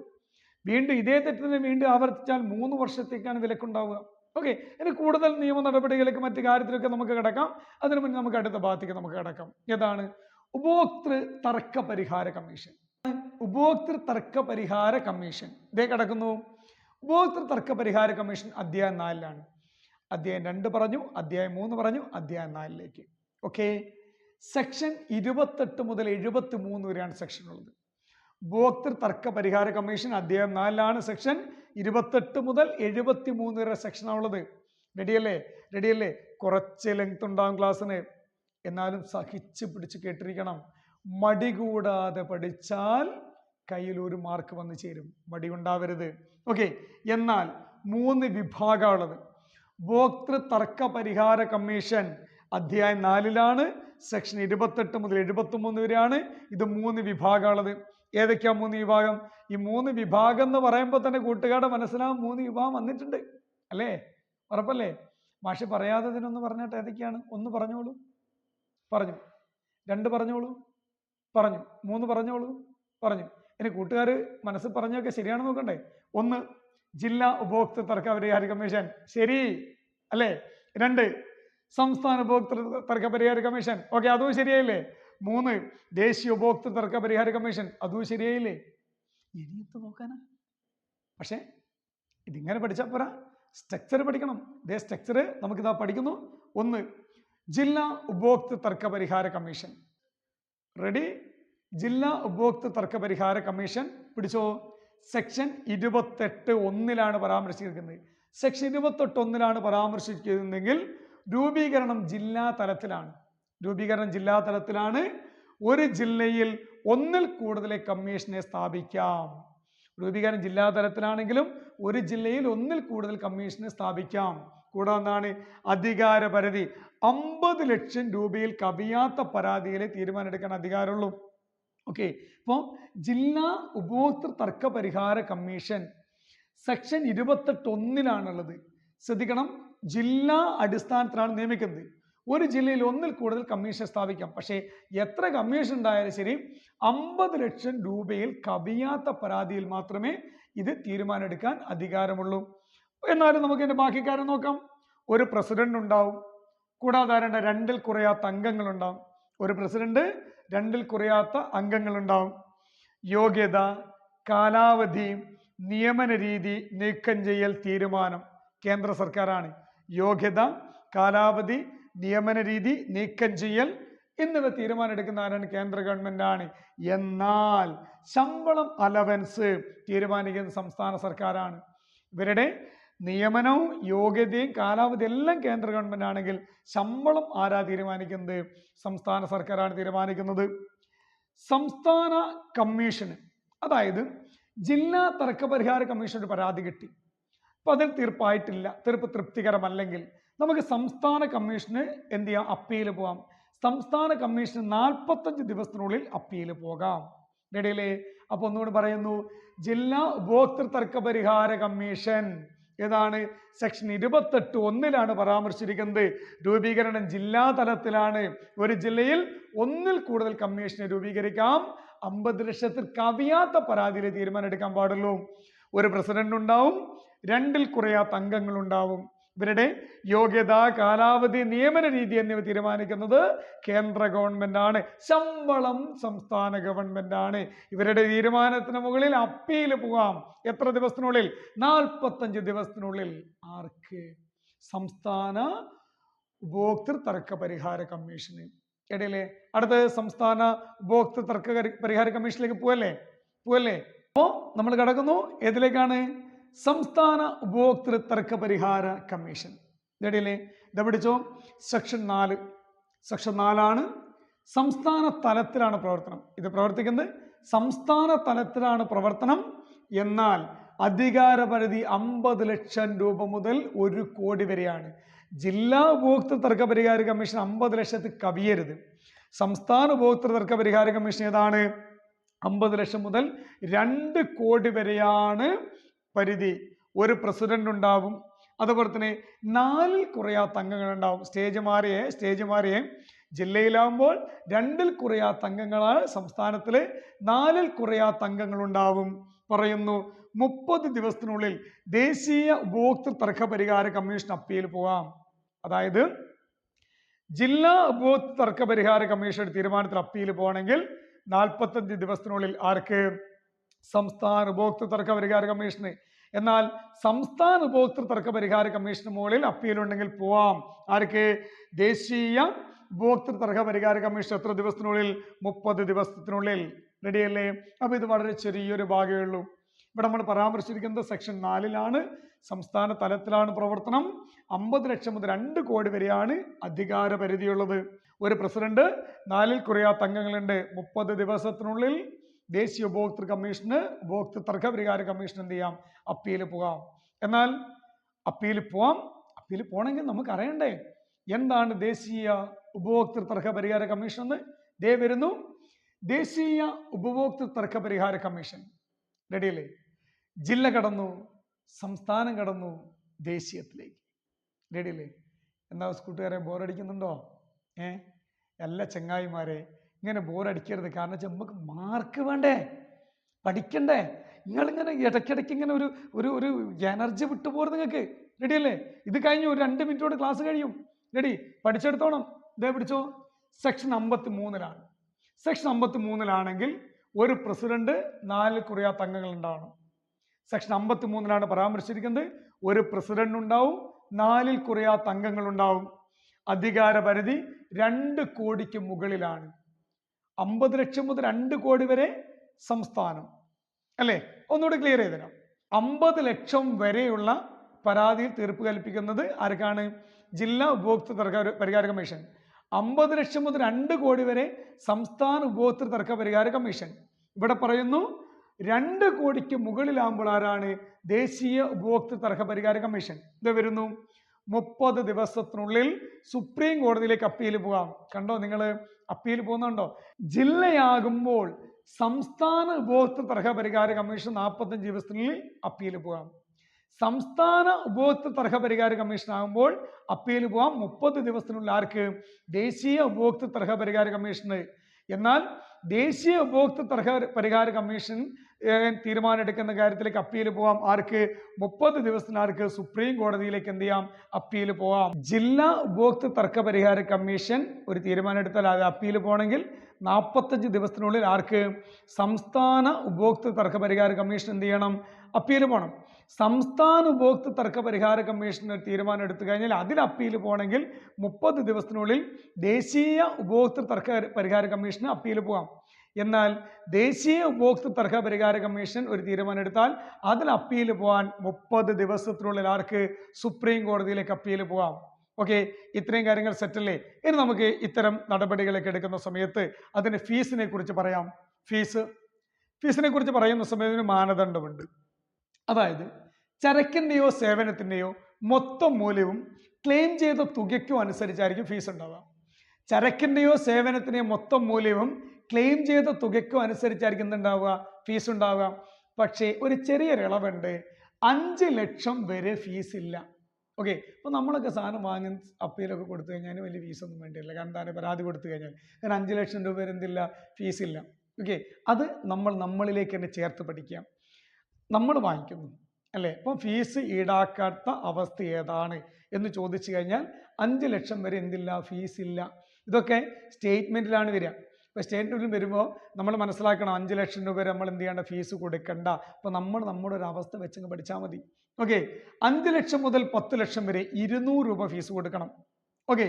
വീണ്ടും ഇതേ തെറ്റിന് വീണ്ടും ആവർത്തിച്ചാൽ 3 വർഷത്തേക്കാണ് വിലക്കുണ്ടാവുക. ഓക്കെ, ഇനി കൂടുതൽ നിയമ നടപടികളിലേക്ക് മറ്റു കാര്യത്തിലൊക്കെ നമുക്ക് കിടക്കാം. അതിനു മുന്നേ നമുക്ക് അടുത്ത ഭാഗത്തേക്ക് നമുക്ക് കിടക്കാം. ഏതാണ്? ഉപഭോക്തൃ തർക്ക പരിഹാര കമ്മീഷൻ. ഉപഭോക്തൃ തർക്ക പരിഹാര കമ്മീഷൻ ഇതേ കിടക്കുന്നു. ഉപഭോക്തൃ തർക്ക പരിഹാര കമ്മീഷൻ അധ്യായം 4 അധ്യായം 2 പറഞ്ഞു, അധ്യായം 3 പറഞ്ഞു, അധ്യായം 4 ഓക്കെ, സെക്ഷൻ 28 മുതൽ 73 വരെയാണ് സെക്ഷൻ ഉള്ളത്. ഉപഭോക്തൃ തർക്ക പരിഹാര കമ്മീഷൻ അധ്യായം 4 സെക്ഷൻ 28 മുതൽ 73 വരെ സെക്ഷനാണുള്ളത്. റെഡിയല്ലേ? കുറച്ച് ലെങ്ത് ഉണ്ടാകും ക്ലാസ്സിന്, എന്നാലും സഹിച്ച് പിടിച്ച് കേട്ടിരിക്കണം. മടി കൂടാതെ പഠിച്ചാൽ കയ്യിൽ 1 മാർക്ക് വന്നു ചേരും. മടി ഉണ്ടാവരുത്. ഓക്കെ, എന്നാൽ 3 വിഭാഗമുള്ളത്. ഉപഭോക്തൃ തർക്ക പരിഹാര കമ്മീഷൻ അധ്യായം 4 സെക്ഷൻ 28 മുതൽ 73 വരെയാണ്. ഇത് 3 വിഭാഗമുള്ളത്. ഏതൊക്കെയാ 3 വിഭാഗം? ഈ 3 വിഭാഗം എന്ന് പറയുമ്പോൾ തന്നെ കൂട്ടുകാരുടെ മനസ്സിലാവും 3 വിഭാഗം വന്നിട്ടുണ്ട് അല്ലേ? ഉറപ്പല്ലേ? മാഷ് പറയാത്തതിനൊന്ന് പറഞ്ഞിട്ട് ഏതൊക്കെയാണ്? 1 പറഞ്ഞോളൂ. പറഞ്ഞു. 2 പറഞ്ഞോളൂ. പറഞ്ഞു. 3 പറഞ്ഞോളൂ. പറഞ്ഞു. ഇനി കൂട്ടുകാർ മനസ്സിൽ പറഞ്ഞൊക്കെ ശരിയാണെന്ന് നോക്കണ്ടേ? 1 ജില്ലാ ഉപഭോക്തൃ തർക്ക പരിഹാര കമ്മീഷൻ, ശരി അല്ലേ? 2 സംസ്ഥാന ഉപഭോക്തൃ തർക്ക പരിഹാര കമ്മീഷൻ, ഓക്കെ, അതും ശരിയായില്ലേ? 3 ദേശീയ ഉപഭോക്തൃ തർക്ക പരിഹാര കമ്മീഷൻ, അതും ശരിയായില്ലേ? ഇനിയത്ത് നോക്കാനാ. പക്ഷെ ഇതിങ്ങനെ പഠിച്ചാൽ പോരാ, സ്ട്രക്ചർ പഠിക്കണം. ഇതേ സ്ട്രക്ചർ നമുക്കിതാ പഠിക്കുന്നു. 1 ജില്ലാ ഉപഭോക്തൃ തർക്ക പരിഹാര കമ്മീഷൻ. റെഡി? ജില്ലാ ഉപഭോക്തൃ തർക്ക പരിഹാര കമ്മീഷൻ പിടിച്ചോ. സെക്ഷൻ 28(1) പരാമർശിച്ചിരിക്കുന്നത്. സെക്ഷൻ 28(1) പരാമർശിച്ചിരുന്നെങ്കിൽ രൂപീകരണം ജില്ലാ തലത്തിലാണ്. ഒരു ജില്ലയിൽ 1-ൽ കൂടുതൽ കമ്മീഷനെ സ്ഥാപിക്കാം. രൂപീകരണം ജില്ലാ തലത്തിലാണെങ്കിലും ഒരു ജില്ലയിൽ 1-ൽ കൂടുതൽ കമ്മീഷനെ സ്ഥാപിക്കാം. കൂടാതെ അധികാര പരിധി 50 ലക്ഷം രൂപയിൽ കവിയാത്ത പരാതിയിലെ തീരുമാനമെടുക്കാൻ അധികാരമുള്ളൂ. ഓക്കെ, ഇപ്പോൾ ജില്ലാ ഉപഭോക്തൃ തർക്ക പരിഹാര കമ്മീഷൻ സെക്ഷൻ 28(1) ശ്രദ്ധിക്കണം. ജില്ലാ അടിസ്ഥാനത്തിലാണ് നിയമിക്കുന്നത്. ഒരു ജില്ലയിൽ ഒന്നിൽ കൂടുതൽ കമ്മീഷൻ സ്ഥാപിക്കാം. പക്ഷേ എത്ര കമ്മീഷൻ ഉണ്ടായാലും ശരി 50 ലക്ഷം രൂപയിൽ കവിയാത്ത പരാതിയിൽ മാത്രമേ ഇത് തീരുമാനമെടുക്കാൻ അധികാരമുള്ളൂ. എന്നാലും നമുക്ക് ഇതിന്റെ ബാക്കി കാര്യം നോക്കാം. ഒരു പ്രസിഡന്റ് ഉണ്ടാവും, കൂടാതെ 2ൽ കുറയാത്ത അംഗങ്ങളുണ്ടാവും. ഒരു പ്രസിഡന്റ് 2ൽ കുറയാത്ത അംഗങ്ങളുണ്ടാവും. യോഗ്യത, കാലാവധി, നിയമന രീതി, നീക്കം ചെയ്യൽ തീരുമാനം കേന്ദ്ര സർക്കാരാണ്. യോഗ്യത, കാലാവധി, നിയമന രീതി, നീക്കം ചെയ്യൽ എന്നിവ തീരുമാനം എടുക്കുന്ന ആരാണ്? കേന്ദ്ര ഗവൺമെന്റ് ആണ്. എന്നാൽ ശമ്പളം, അലവൻസ് തീരുമാനിക്കുന്ന സംസ്ഥാന സർക്കാരാണ്. ഇവരുടെ നിയമനവും യോഗ്യതയും കാലാവധി എല്ലാം കേന്ദ്ര ഗവൺമെന്റ് ആണെങ്കിൽ ശമ്പളം ആരാ തീരുമാനിക്കുന്നത്? സംസ്ഥാന സർക്കാരാണ് തീരുമാനിക്കുന്നത്. സംസ്ഥാന കമ്മീഷന്, അതായത് ജില്ലാ തർക്കപരിഹാര കമ്മീഷൻ ഒരു പരാതി കിട്ടി, അപ്പൊ അതിൽ തീർപ്പായിട്ടില്ല, തീർപ്പ് തൃപ്തികരമല്ലെങ്കിൽ നമുക്ക് സംസ്ഥാന കമ്മീഷന് എന്ത് ചെയ്യാം? അപ്പീൽ പോവാം. സംസ്ഥാന കമ്മീഷന് 45 ദിവസത്തിനുള്ളിൽ അപ്പീൽ പോകാം. റെഡിയല്ലേ? അപ്പൊ ഒന്നുകൂടി പറയുന്നു, ജില്ലാ ഉപഭോക്തൃ തർക്ക പരിഹാര കമ്മീഷൻ ഏതാണ്? സെക്ഷൻ 28(1) പരാമർശിച്ചിരിക്കുന്നത്. രൂപീകരണം ജില്ലാ തലത്തിലാണ്. ഒരു ജില്ലയിൽ ഒന്നിൽ കൂടുതൽ കമ്മീഷനെ രൂപീകരിക്കാം. 50 ലക്ഷത്തിൽ കവിയാത്ത പരാതിയിൽ തീരുമാനം എടുക്കാൻ പാടുള്ളൂ. ഒരു പ്രസിഡന്റ് ഉണ്ടാവും, 2ൽ കുറയാത്ത അംഗങ്ങൾ ഉണ്ടാവും. ഇവരുടെ യോഗ്യത, കാലാവധി, നിയമന രീതി എന്നിവ തീരുമാനിക്കുന്നത് കേന്ദ്ര ഗവൺമെന്റ് ആണ്. ശമ്പളം സംസ്ഥാന ഗവൺമെന്റ് ആണ്. ഇവരുടെ തീരുമാനത്തിന് മുകളിൽ അപ്പീൽ പോകാം. എത്ര ദിവസത്തിനുള്ളിൽ? 45 ദിവസത്തിനുള്ളിൽ. ആർക്ക്? സംസ്ഥാന ഉപഭോക്തൃ തർക്ക പരിഹാര കമ്മീഷന്. ഇടയിലെ അടുത്ത സംസ്ഥാന ഉപഭോക്തൃ തർക്ക പരിഹാര കമ്മീഷനിലേക്ക് പോവല്ലേ? അപ്പോ നമ്മൾ കടക്കുന്നു ഏതിലേക്കാണ്? സംസ്ഥാന ഉപഭോക്തൃ തർക്ക പരിഹാര കമ്മീഷൻ. ഇടയിലെ ഇതാ പിടിച്ചോ, സെക്ഷൻ 4. സെക്ഷൻ 4 സംസ്ഥാന തലത്തിലാണ് പ്രവർത്തനം. ഇത് പ്രവർത്തിക്കുന്നത് സംസ്ഥാന തലത്തിലാണ് പ്രവർത്തനം. എന്നാൽ അധികാര പരിധി 50 ലക്ഷം രൂപ മുതൽ 1 കോടി വരെയാണ്. ജില്ലാ ഉപഭോക്തൃ തർക്ക പരിഹാര കമ്മീഷൻ 50 ലക്ഷത്തിൽ കവിയരുത്. സംസ്ഥാന ഉപഭോക്തൃ തർക്ക പരിഹാര കമ്മീഷൻ ഏതാണ്? 50 ലക്ഷം മുതൽ 2 കോടി വരെയാണ് പരിധി. ഒരു പ്രസിഡന്റ് ഉണ്ടാവും, അതുപോലെ തന്നെ 4ൽ കുറയാത്ത അംഗങ്ങൾ ഉണ്ടാവും. സ്റ്റേജ് മാറിയേ ജില്ലയിലാവുമ്പോൾ 2ൽ കുറയാത്ത അംഗങ്ങളാണ്, സംസ്ഥാനത്തില് 4ൽ കുറയാത്ത അംഗങ്ങൾ ഉണ്ടാവും. പറയുന്നു 30 ദിവസത്തിനുള്ളിൽ ദേശീയ ഉപഭോക്തൃ തർക്ക പരിഹാര കമ്മീഷൻ അപ്പീൽ പോകാം. അതായത് ജില്ലാ ഉപഭോക്തൃ തർക്ക പരിഹാര കമ്മീഷന്റെ തീരുമാനത്തിൽ അപ്പീൽ പോകണമെങ്കിൽ 45 ദിവസത്തിനുള്ളിൽ ആർക്ക്? സംസ്ഥാന ഉപഭോക്തൃ തർക്ക പരിഹാര കമ്മീഷന്. എന്നാൽ സംസ്ഥാന ഉപഭോക്തൃ തർക്ക പരിഹാര കമ്മീഷന് മുകളിൽ അപ്പീൽ ഉണ്ടെങ്കിൽ പോവാം. ആർക്ക്? ദേശീയ ഉപഭോക്തൃ തർക്ക പരിഹാര കമ്മീഷൻ എത്ര ദിവസത്തിനുള്ളിൽ? 30 ദിവസത്തിനുള്ളിൽ. റെഡിയല്ലേ? അപ്പൊ ഇത് വളരെ ചെറിയൊരു ഭാഗമേ ഉള്ളൂ. ഇവിടെ നമ്മൾ പരാമർശിച്ചിരിക്കുന്നത് സെക്ഷൻ 4 സംസ്ഥാന തലത്തിലാണ് പ്രവർത്തനം. 50 ലക്ഷം മുതൽ 2 കോടി വരെയാണ് അധികാര പരിധിയുള്ളത്. ഒരു പ്രസിഡന്റ്, 4ൽ കുറയാത്ത അംഗങ്ങളുണ്ട്. 30 ദിവസത്തിനുള്ളിൽ ദേശീയ ഉപഭോക്തൃ കമ്മീഷന്, ഉപഭോക്തൃ തർക്ക പരിഹാര കമ്മീഷൻ എന്ത് ചെയ്യാം? അപ്പീൽ പോകാം. എന്നാൽ അപ്പീൽ പോകണമെങ്കിൽ നമുക്ക് അറിയണ്ടേ എന്താണ് ദേശീയ ഉപഭോക്തൃ തർക്ക പരിഹാര കമ്മീഷൻ എന്ന്? ദേ വരുന്നു, ദേശീയ ഉപഭോക്തൃ തർക്ക പരിഹാര കമ്മീഷൻ. റെഡിയല്ലേ? ജില്ല കടന്നു, സംസ്ഥാനം കടന്നു, ദേശീയത്തിലേക്ക്. റെഡിയല്ലേ? എന്താ കൂട്ടുകാരെ, ബോറടിക്കുന്നുണ്ടോ? എല്ലാ ചങ്ങായിമാരെ ഇങ്ങനെ ബോറടിക്കരുത്. കാരണം വെച്ചാൽ നമുക്ക് മാർക്ക് വേണ്ടേ, പഠിക്കണ്ടേ? നിങ്ങളിങ്ങനെ ഇടയ്ക്കിടയ്ക്ക് ഇങ്ങനെ ഒരു എനർജി വിട്ടുപോരുത് നിങ്ങൾക്ക്. റെഡിയല്ലേ? ഇത് കഴിഞ്ഞു, ഒരു 2 മിനിറ്റോട് ക്ലാസ് കഴിയും. റെഡി? പഠിച്ചെടുത്തോണം. ഇതേ പിടിച്ചോ, സെക്ഷൻ 53 സെക്ഷൻ 53 ഒരു പ്രസിഡന്റ്, 4ൽ കുറയാത്ത അംഗങ്ങൾ ഉണ്ടാവണം. സെക്ഷൻ 53 പരാമർശിച്ചിരിക്കുന്നത്. ഒരു പ്രസിഡന്റ് ഉണ്ടാവും, 4ൽ കുറയാത്ത അംഗങ്ങൾ ഉണ്ടാവും. അധികാര പരിധി 2 കോടിക്ക് മുകളിലാണ്. 50 ലക്ഷം മുതൽ 2 കോടി വരെ സംസ്ഥാനം, അല്ലേ? ഒന്നുകൂടി ക്ലിയർ ചെയ്ത് തരാം. 50 ലക്ഷം വരെയുള്ള പരാതിയിൽ തീർപ്പ് കൽപ്പിക്കുന്നത് ആർക്കാണ്? ജില്ലാ ഉപഭോക്തൃ തർക്ക പരിഹാര കമ്മീഷൻ. 50 ലക്ഷം മുതൽ 2 കോടി വരെ സംസ്ഥാന ഉപഭോക്തൃ തർക്ക പരിഹാര കമ്മീഷൻ. ഇവിടെ പറയുന്നു 2 കോടിക്ക് മുകളിലാകുമ്പോൾ ആരാണ്? ദേശീയ ഉപഭോക്തൃ തർക്ക പരിഹാര കമ്മീഷൻ. ഇത് വരുന്നു 30 ദിവസത്തിനുള്ളിൽ സുപ്രീം കോടതിയിലേക്ക് അപ്പീൽ പോകാം. കണ്ടോ, നിങ്ങൾ അപ്പീൽ പോകുന്നുണ്ടോ? ജില്ലയാകുമ്പോൾ സംസ്ഥാന ഉപഭോക്തൃ തർക്ക പരിഹാര കമ്മീഷൻ 45 ദിവസത്തിനുള്ളിൽ അപ്പീൽ പോകാം. സംസ്ഥാന ഉപഭോക്തൃ തർക്ക പരിഹാര കമ്മീഷൻ ആകുമ്പോൾ അപ്പീൽ പോവാം 30 ദിവസത്തിനുള്ളിൽ. ആർക്ക്? ദേശീയ ഉപഭോക്തൃ തർക്ക പരിഹാര കമ്മീഷന്. എന്നാൽ ദേശീയ ഉപഭോക്തൃ തർക്ക പരിഹാര കമ്മീഷൻ തീരുമാനം എടുക്കുന്ന കാര്യത്തിലേക്ക് അപ്പീൽ പോവാം. ആർക്ക്? 30 ദിവസത്തിന്. ആർക്ക്? സുപ്രീം കോടതിയിലേക്ക് എന്ത് ചെയ്യാം? അപ്പീൽ പോവാം. ജില്ലാ ഉപഭോക്തൃ തർക്ക പരിഹാര കമ്മീഷൻ ഒരു തീരുമാനം എടുത്താൽ അത് അപ്പീൽ പോകണമെങ്കിൽ 45 ദിവസത്തിനുള്ളിൽ ആർക്ക്? സംസ്ഥാന ഉപഭോക്തൃ തർക്ക പരിഹാര കമ്മീഷൻ എന്ത് ചെയ്യണം? അപ്പീൽ പോകണം. സംസ്ഥാന ഉപഭോക്തൃ തർക്ക പരിഹാര കമ്മീഷൻ ഒരു തീരുമാനം എടുത്തു കഴിഞ്ഞാൽ അതിൽ അപ്പീൽ പോകണമെങ്കിൽ 30 ദിവസത്തിനുള്ളിൽ ദേശീയ ഉപഭോക്തൃ തർക്ക പരിഹാര കമ്മീഷന് അപ്പീൽ പോകാം. എന്നാൽ ദേശീയ ഉപഭോക്തൃ തർക്ക പരിഹാര കമ്മീഷൻ ഒരു തീരുമാനം എടുത്താൽ അതിൽ അപ്പീൽ പോകാൻ 30 ദിവസത്തിനുള്ളിൽ ആർക്ക്? സുപ്രീം കോടതിയിലേക്ക് അപ്പീൽ പോകാം. ഓക്കെ, ഇത്രയും കാര്യങ്ങൾ സെറ്റല്ലേ? ഇനി നമുക്ക് ഇത്തരം നടപടികളൊക്കെ എടുക്കുന്ന സമയത്ത് അതിന് ഫീസിനെ കുറിച്ച് പറയാം. ഫീസിനെ കുറിച്ച് പറയുന്ന സമയത്ത് ഒരു മാനദണ്ഡമുണ്ട്. അതായത് ചരക്കിൻ്റെയോ സേവനത്തിൻ്റെയോ മൊത്തം മൂല്യവും ക്ലെയിം ചെയ്ത തുകയ്ക്കും അനുസരിച്ചായിരിക്കും ഫീസ് ഉണ്ടാവുക. ചരക്കിൻ്റെയോ സേവനത്തിൻ്റെയോ മൊത്തം മൂല്യവും ക്ലെയിം ചെയ്ത തുകയ്ക്കും അനുസരിച്ചായിരിക്കും എന്തുണ്ടാവുക? ഫീസ് ഉണ്ടാവുക. പക്ഷേ ഒരു ചെറിയൊരു ഇളവുണ്ട്. 5 ലക്ഷം വരെ ഫീസ് ഇല്ല. ഓക്കെ, അപ്പോൾ നമ്മളൊക്കെ സാധനം വാങ്ങി അപ്പീലൊക്കെ കൊടുത്തു കഴിഞ്ഞാൽ വലിയ ഫീസൊന്നും വേണ്ടിയില്ല. കാരണം എന്താണ്? പരാതി കൊടുത്തു കഴിഞ്ഞാൽ കാരണം 5 ലക്ഷം രൂപ വരെ എന്തില്ല? ഫീസില്ല. ഓക്കെ, അത് നമ്മളിലേക്ക് തന്നെ ചേർത്ത് പഠിക്കാം. നമ്മൾ വാങ്ങിക്കുന്നു അല്ലേ? അപ്പം ഫീസ് ഈടാക്കാത്ത അവസ്ഥ ഏതാണ് എന്ന് ചോദിച്ചു കഴിഞ്ഞാൽ 5 ലക്ഷം വരെ എന്തില്ല? ഫീസ് ഇല്ല. ഇതൊക്കെ സ്റ്റേറ്റ്മെൻറ്റിലാണ് വരിക. അപ്പോൾ സ്റ്റേറ്റ്മെൻറ്റിൽ വരുമ്പോൾ നമ്മൾ മനസ്സിലാക്കണം 5 ലക്ഷം രൂപ വരെ നമ്മൾ എന്ത് ചെയ്യേണ്ട? ഫീസ് കൊടുക്കണ്ട. അപ്പോൾ നമ്മുടെ ഒരു അവസ്ഥ വെച്ചങ്ങ് പഠിച്ചാൽ മതി. ഓക്കെ, 5 ലക്ഷം മുതൽ 10 ലക്ഷം വരെ 200 രൂപ ഫീസ് കൊടുക്കണം. ഓക്കെ,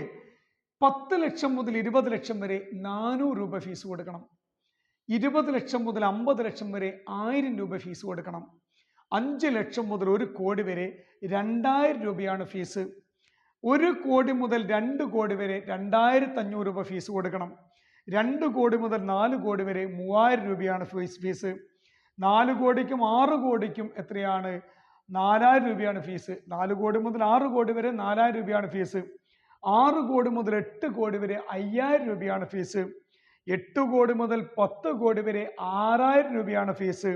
10 ലക്ഷം മുതൽ 20 ലക്ഷം വരെ 400 രൂപ ഫീസ് കൊടുക്കണം. 20 ലക്ഷം മുതൽ 50 ലക്ഷം വരെ 1000 രൂപ ഫീസ് കൊടുക്കണം. 5 ലക്ഷം മുതൽ 1 കോടി വരെ 2000 രൂപയാണ് ഫീസ്. 1 കോടി മുതൽ 2 കോടി വരെ 2500 രൂപ ഫീസ് കൊടുക്കണം. 2 കോടി മുതൽ 4 കോടി വരെ 3000 രൂപയാണ് ഫീസ്. 4 കോടിക്കും 6 കോടിക്കും എത്രയാണ്? 4000 രൂപയാണ് ഫീസ്. 4 കോടി മുതൽ 6 കോടി വരെ 4000 രൂപയാണ് ഫീസ്. 6 കോടി മുതൽ 8 കോടി വരെ 5000 രൂപയാണ് ഫീസ്. 8 കോടി മുതൽ 10 കോടി വരെ 6000 രൂപയാണ് ഫീസ്.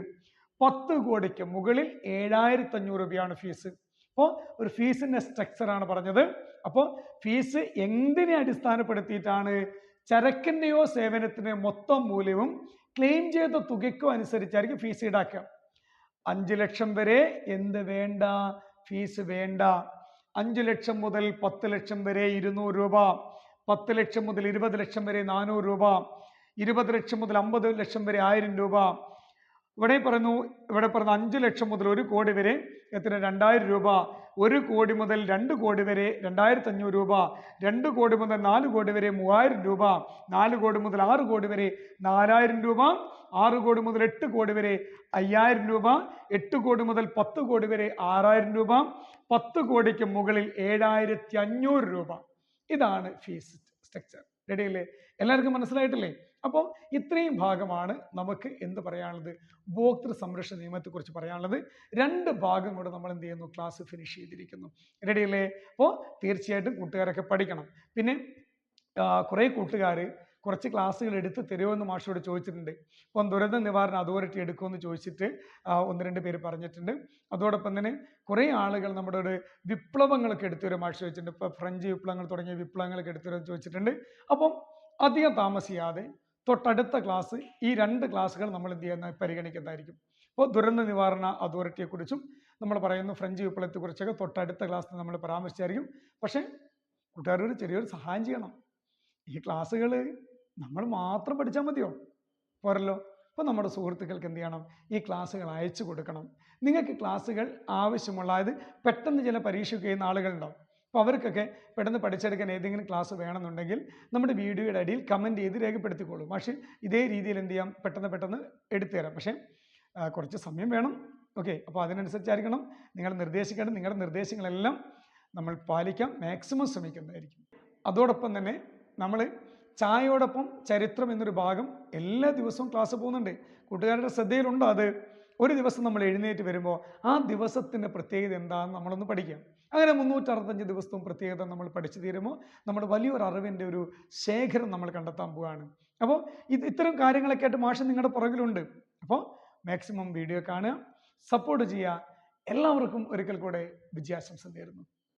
10 കോടിക്ക് മുകളിൽ 7500 രൂപയാണ് ഫീസ്. അപ്പോൾ ഒരു ഫീസിന്റെ സ്ട്രക്ചറാണ് പറഞ്ഞത്. അപ്പോൾ ഫീസ് എന്തിനെ അടിസ്ഥാനപ്പെടുത്തിയിട്ടാണ്? ചരക്കിൻ്റെയോ സേവനത്തിൻ്റെയോ മൊത്തം മൂല്യവും ക്ലെയിം ചെയ്ത തുകയ്ക്കോ അനുസരിച്ചായിരിക്കും ഫീസ് ഈടാക്കുക. 5 ലക്ഷം വരെ എന്ത് വേണ്ട? ഫീസ് വേണ്ട. 5 ലക്ഷം മുതൽ 10 ലക്ഷം വരെ 200 രൂപ. 10 ലക്ഷം മുതൽ 20 ലക്ഷം വരെ 400 രൂപ. 20 ലക്ഷം മുതൽ 50 ലക്ഷം വരെ 1000 രൂപ. ഇവിടെ പറഞ്ഞു 5 ലക്ഷം മുതൽ 1 കോടി വരെ എത്ര? 2000 രൂപ. 1 കോടി മുതൽ 2 കോടി വരെ 2500 രൂപ. 2 കോടി മുതൽ 4 കോടി വരെ 3000 രൂപ. 4 കോടി മുതൽ 6 കോടി വരെ 4000 രൂപ. 6 കോടി മുതൽ 8 കോടി വരെ 5000 രൂപ. 8 കോടി മുതൽ 10 കോടി വരെ 6000 രൂപ. 10 കോടിക്ക് മുകളിൽ 7500 രൂപ. ഇതാണ് ഫീസ് സ്ട്രക്ചർ. റെഡിയല്ലേ? എല്ലാവർക്കും മനസ്സിലായിട്ടില്ലേ? അപ്പോൾ ഇത്രയും ഭാഗമാണ് നമുക്ക് എന്ത് പറയാനുള്ളത്? ഉപഭോക്തൃ സംരക്ഷണ നിയമത്തെക്കുറിച്ച് പറയാനുള്ളത്. 2 ഭാഗം കൂടെ നമ്മൾ എന്ത് ചെയ്യുന്നു? ക്ലാസ് ഫിനിഷ് ചെയ്തിരിക്കുന്നു. റെഡിയല്ലേ? അപ്പോൾ തീർച്ചയായിട്ടും കൂട്ടുകാരൊക്കെ പഠിക്കണം. പിന്നെ കുറേ കൂട്ടുകാർ കുറച്ച് ക്ലാസ്സുകൾ എടുത്ത് തരുമെന്ന് മാഷോട് ചോദിച്ചിട്ടുണ്ട്. അപ്പം ദുരന്ത നിവാരണ അതോറിറ്റി എടുക്കുമെന്ന് ചോദിച്ചിട്ട് 1-2 പേര് പറഞ്ഞിട്ടുണ്ട്. അതോടൊപ്പം തന്നെ കുറേ ആളുകൾ നമ്മുടെ ഒരു വിപ്ലവങ്ങളൊക്കെ എടുത്തുവരും മാഷ് ചോദിച്ചിട്ടുണ്ട്. ഇപ്പോൾ ഫ്രഞ്ച് വിപ്ലവങ്ങൾ തുടങ്ങിയ വിപ്ലവങ്ങളൊക്കെ എടുത്തുവരും ചോദിച്ചിട്ടുണ്ട്. അപ്പം അധികം താമസിയാതെ തൊട്ടടുത്ത ക്ലാസ് ഈ 2 ക്ലാസ്സുകൾ നമ്മൾ എന്ത് ചെയ്യുന്ന പരിഗണിക്കുന്നതായിരിക്കും. അപ്പോൾ ദുരന്ത നിവാരണ അതോറിറ്റിയെക്കുറിച്ചും നമ്മൾ പറയുന്നു ഫ്രഞ്ച് വിപ്ലവത്തെക്കുറിച്ചൊക്കെ തൊട്ടടുത്ത ക്ലാസ്സിൽ നമ്മൾ പരാമർശിച്ചായിരിക്കും. പക്ഷേ കൂട്ടുകാരോട് ചെറിയൊരു സഹായം ചെയ്യണം. ഈ ക്ലാസ്സുകൾ നമ്മൾ മാത്രം പഠിച്ചാൽ മതിയോ? പോരല്ലോ. അപ്പോൾ നമ്മുടെ സുഹൃത്തുക്കൾക്ക് എന്ത് ചെയ്യണം? ഈ ക്ലാസ്സുകൾ അയച്ചു കൊടുക്കണം. നിങ്ങൾക്ക് ക്ലാസ്സുകൾ ആവശ്യമുള്ള, അതായത് പെട്ടെന്ന് ചില പരീക്ഷയ്ക്ക് ചെയ്യുന്ന ആളുകളുണ്ടാവും. അപ്പോൾ അവർക്കൊക്കെ പെട്ടെന്ന് പഠിച്ചെടുക്കാൻ ഏതെങ്കിലും ക്ലാസ് വേണമെന്നുണ്ടെങ്കിൽ നമ്മുടെ വീഡിയോയുടെ അടിയിൽ കമൻറ്റ് ചെയ്ത് രേഖപ്പെടുത്തിക്കോളൂ. പക്ഷേ ഇതേ രീതിയിൽ എന്ത് ചെയ്യാം? പെട്ടെന്ന് എടുത്തു തരാം. പക്ഷേ കുറച്ച് സമയം വേണം. ഓക്കെ, അപ്പോൾ അതിനനുസരിച്ചായിരിക്കണം നിങ്ങൾ നിർദ്ദേശിക്കേണ്ടത്. നിങ്ങളുടെ നിർദ്ദേശങ്ങളെല്ലാം നമ്മൾ പാലിക്കാം, മാക്സിമം ശ്രമിക്കുന്നതായിരിക്കും. അതോടൊപ്പം തന്നെ നമ്മൾ ചായയോടൊപ്പം ചരിത്രം എന്നൊരു ഭാഗം എല്ലാ ദിവസവും ക്ലാസ് പോകുന്നുണ്ട്. കൂട്ടുകാരുടെ ശ്രദ്ധയിലുണ്ടോ അത്? ഒരു ദിവസം നമ്മൾ എഴുന്നേറ്റ് വരുമ്പോൾ ആ ദിവസത്തിൻ്റെ പ്രത്യേകത എന്താണെന്ന് നമ്മളൊന്ന് പഠിക്കാം. അങ്ങനെ 365 ദിവസവും പ്രത്യേകത നമ്മൾ പഠിച്ചു തീരുമ്പോൾ നമ്മൾ വലിയൊരു അറിവിൻ്റെ ഒരു ശേഖരം നമ്മൾ കണ്ടെത്താൻ പോവുകയാണ്. അപ്പോൾ ഇത്തരം കാര്യങ്ങളൊക്കെ ആയിട്ട് മാഷ് നിങ്ങളുടെ പുറകിലുണ്ട്. അപ്പോൾ മാക്സിമം വീഡിയോ കാണുക, സപ്പോർട്ട് ചെയ്യുക. എല്ലാവർക്കും ഒരിക്കൽ കൂടെ വിജയാശംസ നേരുന്നു.